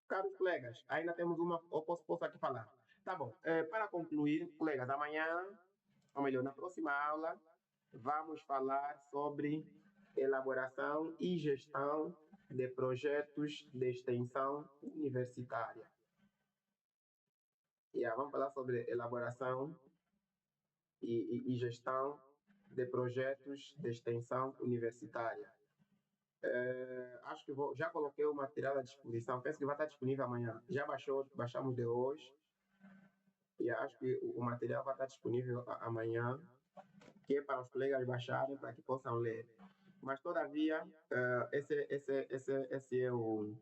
Caros colegas, ainda temos uma, eu posso aqui falar. Tá bom, para concluir, colegas, amanhã, ou melhor, na próxima aula, vamos falar sobre elaboração e gestão de projetos de extensão universitária. Vamos falar sobre elaboração e gestão de projetos de extensão universitária. Acho que já coloquei o material à disposição, penso que vai estar disponível amanhã. Já baixamos de hoje. Acho que o material vai estar disponível amanhã, que é para os colegas baixarem, para que possam ler. Mas, todavia, esse é o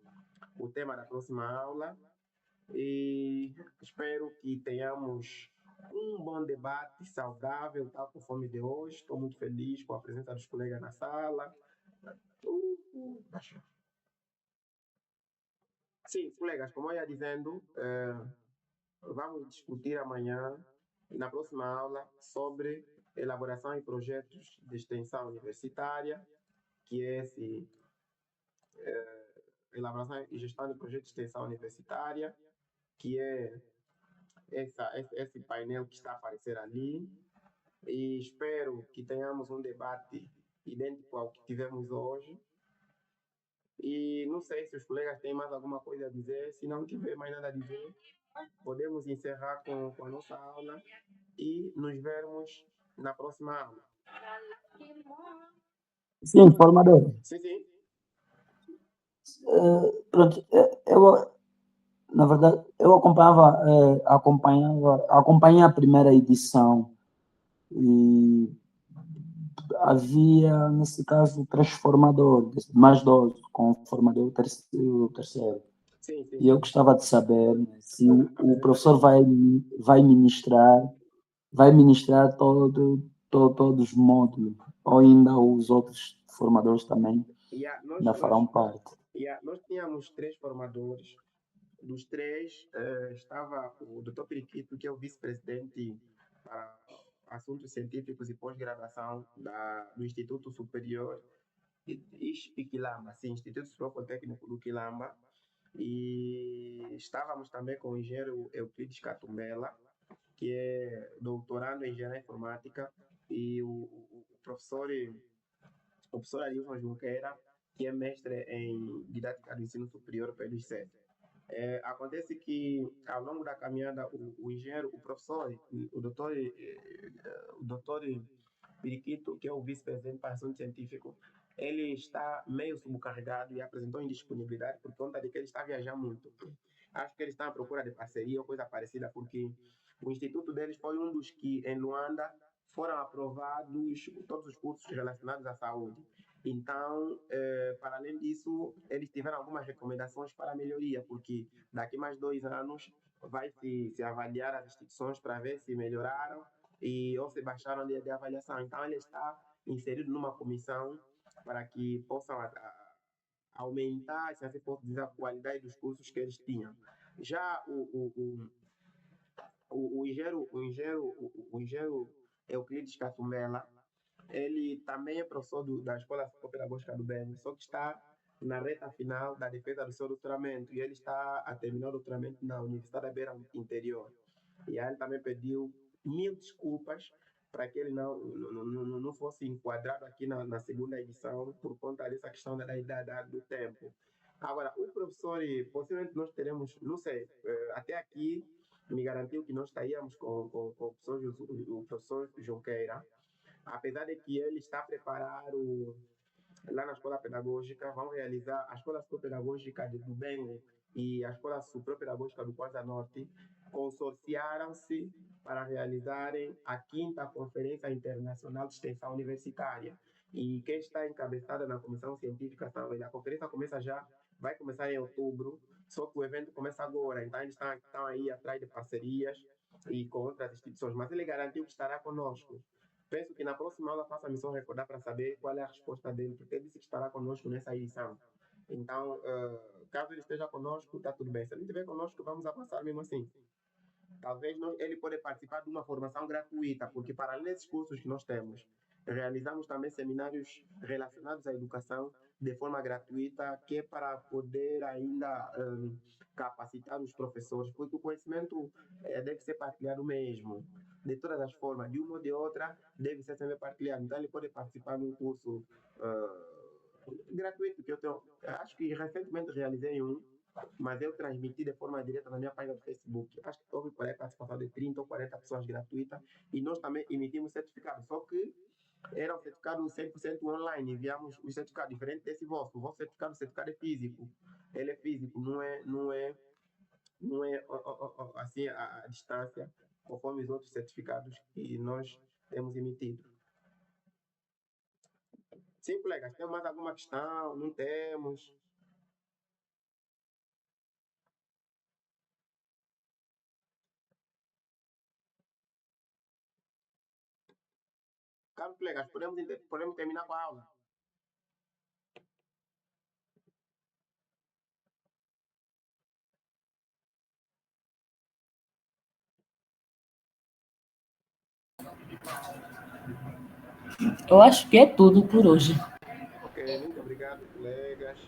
tema da próxima aula e espero que tenhamos um bom debate saudável, tal conforme de hoje. Estou muito feliz com a presença dos colegas na sala. Sim, colegas, como eu ia dizendo, vamos discutir amanhã, na próxima aula, sobre elaboração e projetos de extensão universitária, que é elaboração e gestão de projetos de extensão universitária, que é esse painel que está a aparecer ali. E espero que tenhamos um debate idêntico ao que tivemos hoje. E não sei se os colegas têm mais alguma coisa a dizer. Se não tiver mais nada a dizer, podemos encerrar com a nossa aula e nos vermos na próxima aula. Sim, formador. Sim. Pronto, na verdade, eu acompanhei a primeira edição e havia, nesse caso, 3 formadores, mais 2, com o formador terceiro. Sim. E eu gostava de saber se o professor vai ministrar todos os módulos, ou ainda os outros formadores também ainda farão parte. Nós tínhamos 3 formadores. Dos 3, estava o Dr. Periquito, que é o vice-presidente para assuntos científicos e pós-graduação do Instituto Superior Quilamba, sim, Instituto Superior Técnico do Quilamba. E estávamos também com o engenheiro Euclides Catumbela, que é doutorando em engenharia informática, e o professor Arilson Junqueira, que é mestre em didática do ensino superior pelo ICE. Acontece que, ao longo da caminhada, o engenheiro, o professor, o doutor Periquito, que é o vice-presidente para assunto científico, ele está meio subcarregado e apresentou indisponibilidade por conta de que ele está viajando muito. Acho que ele está à procura de parceria ou coisa parecida, porque o instituto deles foi um dos que, em Luanda, foram aprovados todos os cursos relacionados à saúde. Então, para além disso, eles tiveram algumas recomendações para melhoria, porque daqui mais 2 anos vai se avaliar as instituições para ver se melhoraram ou se baixaram de avaliação. Então, ele está inserido numa comissão para que possam aumentar, se assim posso dizer, a qualidade dos cursos que eles tinham. Já o engenheiro Euclides Catumela, ele também é professor da Escola Pedagógica do Bem, só que está na reta final da defesa do seu doutoramento e ele está a terminar o doutoramento na Universidade da Beira Interior. E aí ele também pediu mil desculpas para que ele não fosse enquadrado aqui na segunda edição por conta dessa questão da idade do tempo. Agora, o professor, possivelmente nós teremos, não sei, até aqui me garantiu que nós estaríamos com o professor Junqueira, apesar de que ele está a preparar lá na escola pedagógica, vão realizar a escola pedagógica do Bengue e a escola pedagógica do Quarta Norte consorciaram-se para realizarem a 5ª Conferência Internacional de Extensão Universitária. E quem está encabeçada na comissão científica, a conferência vai começar em outubro, só que o evento começa agora, então eles estão aí atrás de parcerias e com outras instituições, mas ele garantiu que estará conosco. Penso que na próxima aula faça a missão recordar para saber qual é a resposta dele, porque ele disse que estará conosco nessa edição. Então, caso ele esteja conosco, está tudo bem. Se ele não estiver conosco, vamos avançar mesmo assim. Talvez ele pode participar de uma formação gratuita, porque para além desses cursos que nós temos, realizamos também seminários relacionados à educação de forma gratuita, que é para poder ainda capacitar os professores, porque o conhecimento deve ser partilhado mesmo. De todas as formas, de uma ou de outra, deve ser sempre partilhado. Então, ele pode participar de um curso gratuito, que acho que recentemente realizei um, mas eu transmiti de forma direta na minha página do Facebook. Acho que houve por aí participação de 30 ou 40 pessoas gratuitas e nós também emitimos certificados, só que era um certificado 100% online, enviamos o certificado diferente desse vosso. O vosso certificado é físico. Ele é físico, não é assim a distância, conforme os outros certificados que nós temos emitido. Sim, colegas, temos mais alguma questão? Não temos? Caros colegas, podemos terminar com a aula? Eu acho que é tudo por hoje. Ok, muito obrigado, colegas.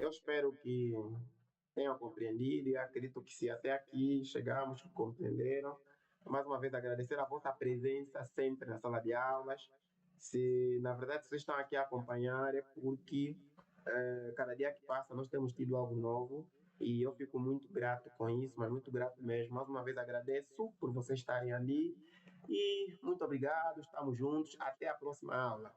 Eu espero que tenham compreendido e acredito que se até aqui chegamos, compreenderam. Mais uma vez agradecer a vossa presença sempre na sala de aulas. Se na verdade vocês estão aqui a acompanhar é porque cada dia que passa nós temos tido algo novo e eu fico muito grato com isso, mas muito grato mesmo. Mais uma vez agradeço por vocês estarem ali e muito obrigado, estamos juntos, até a próxima aula.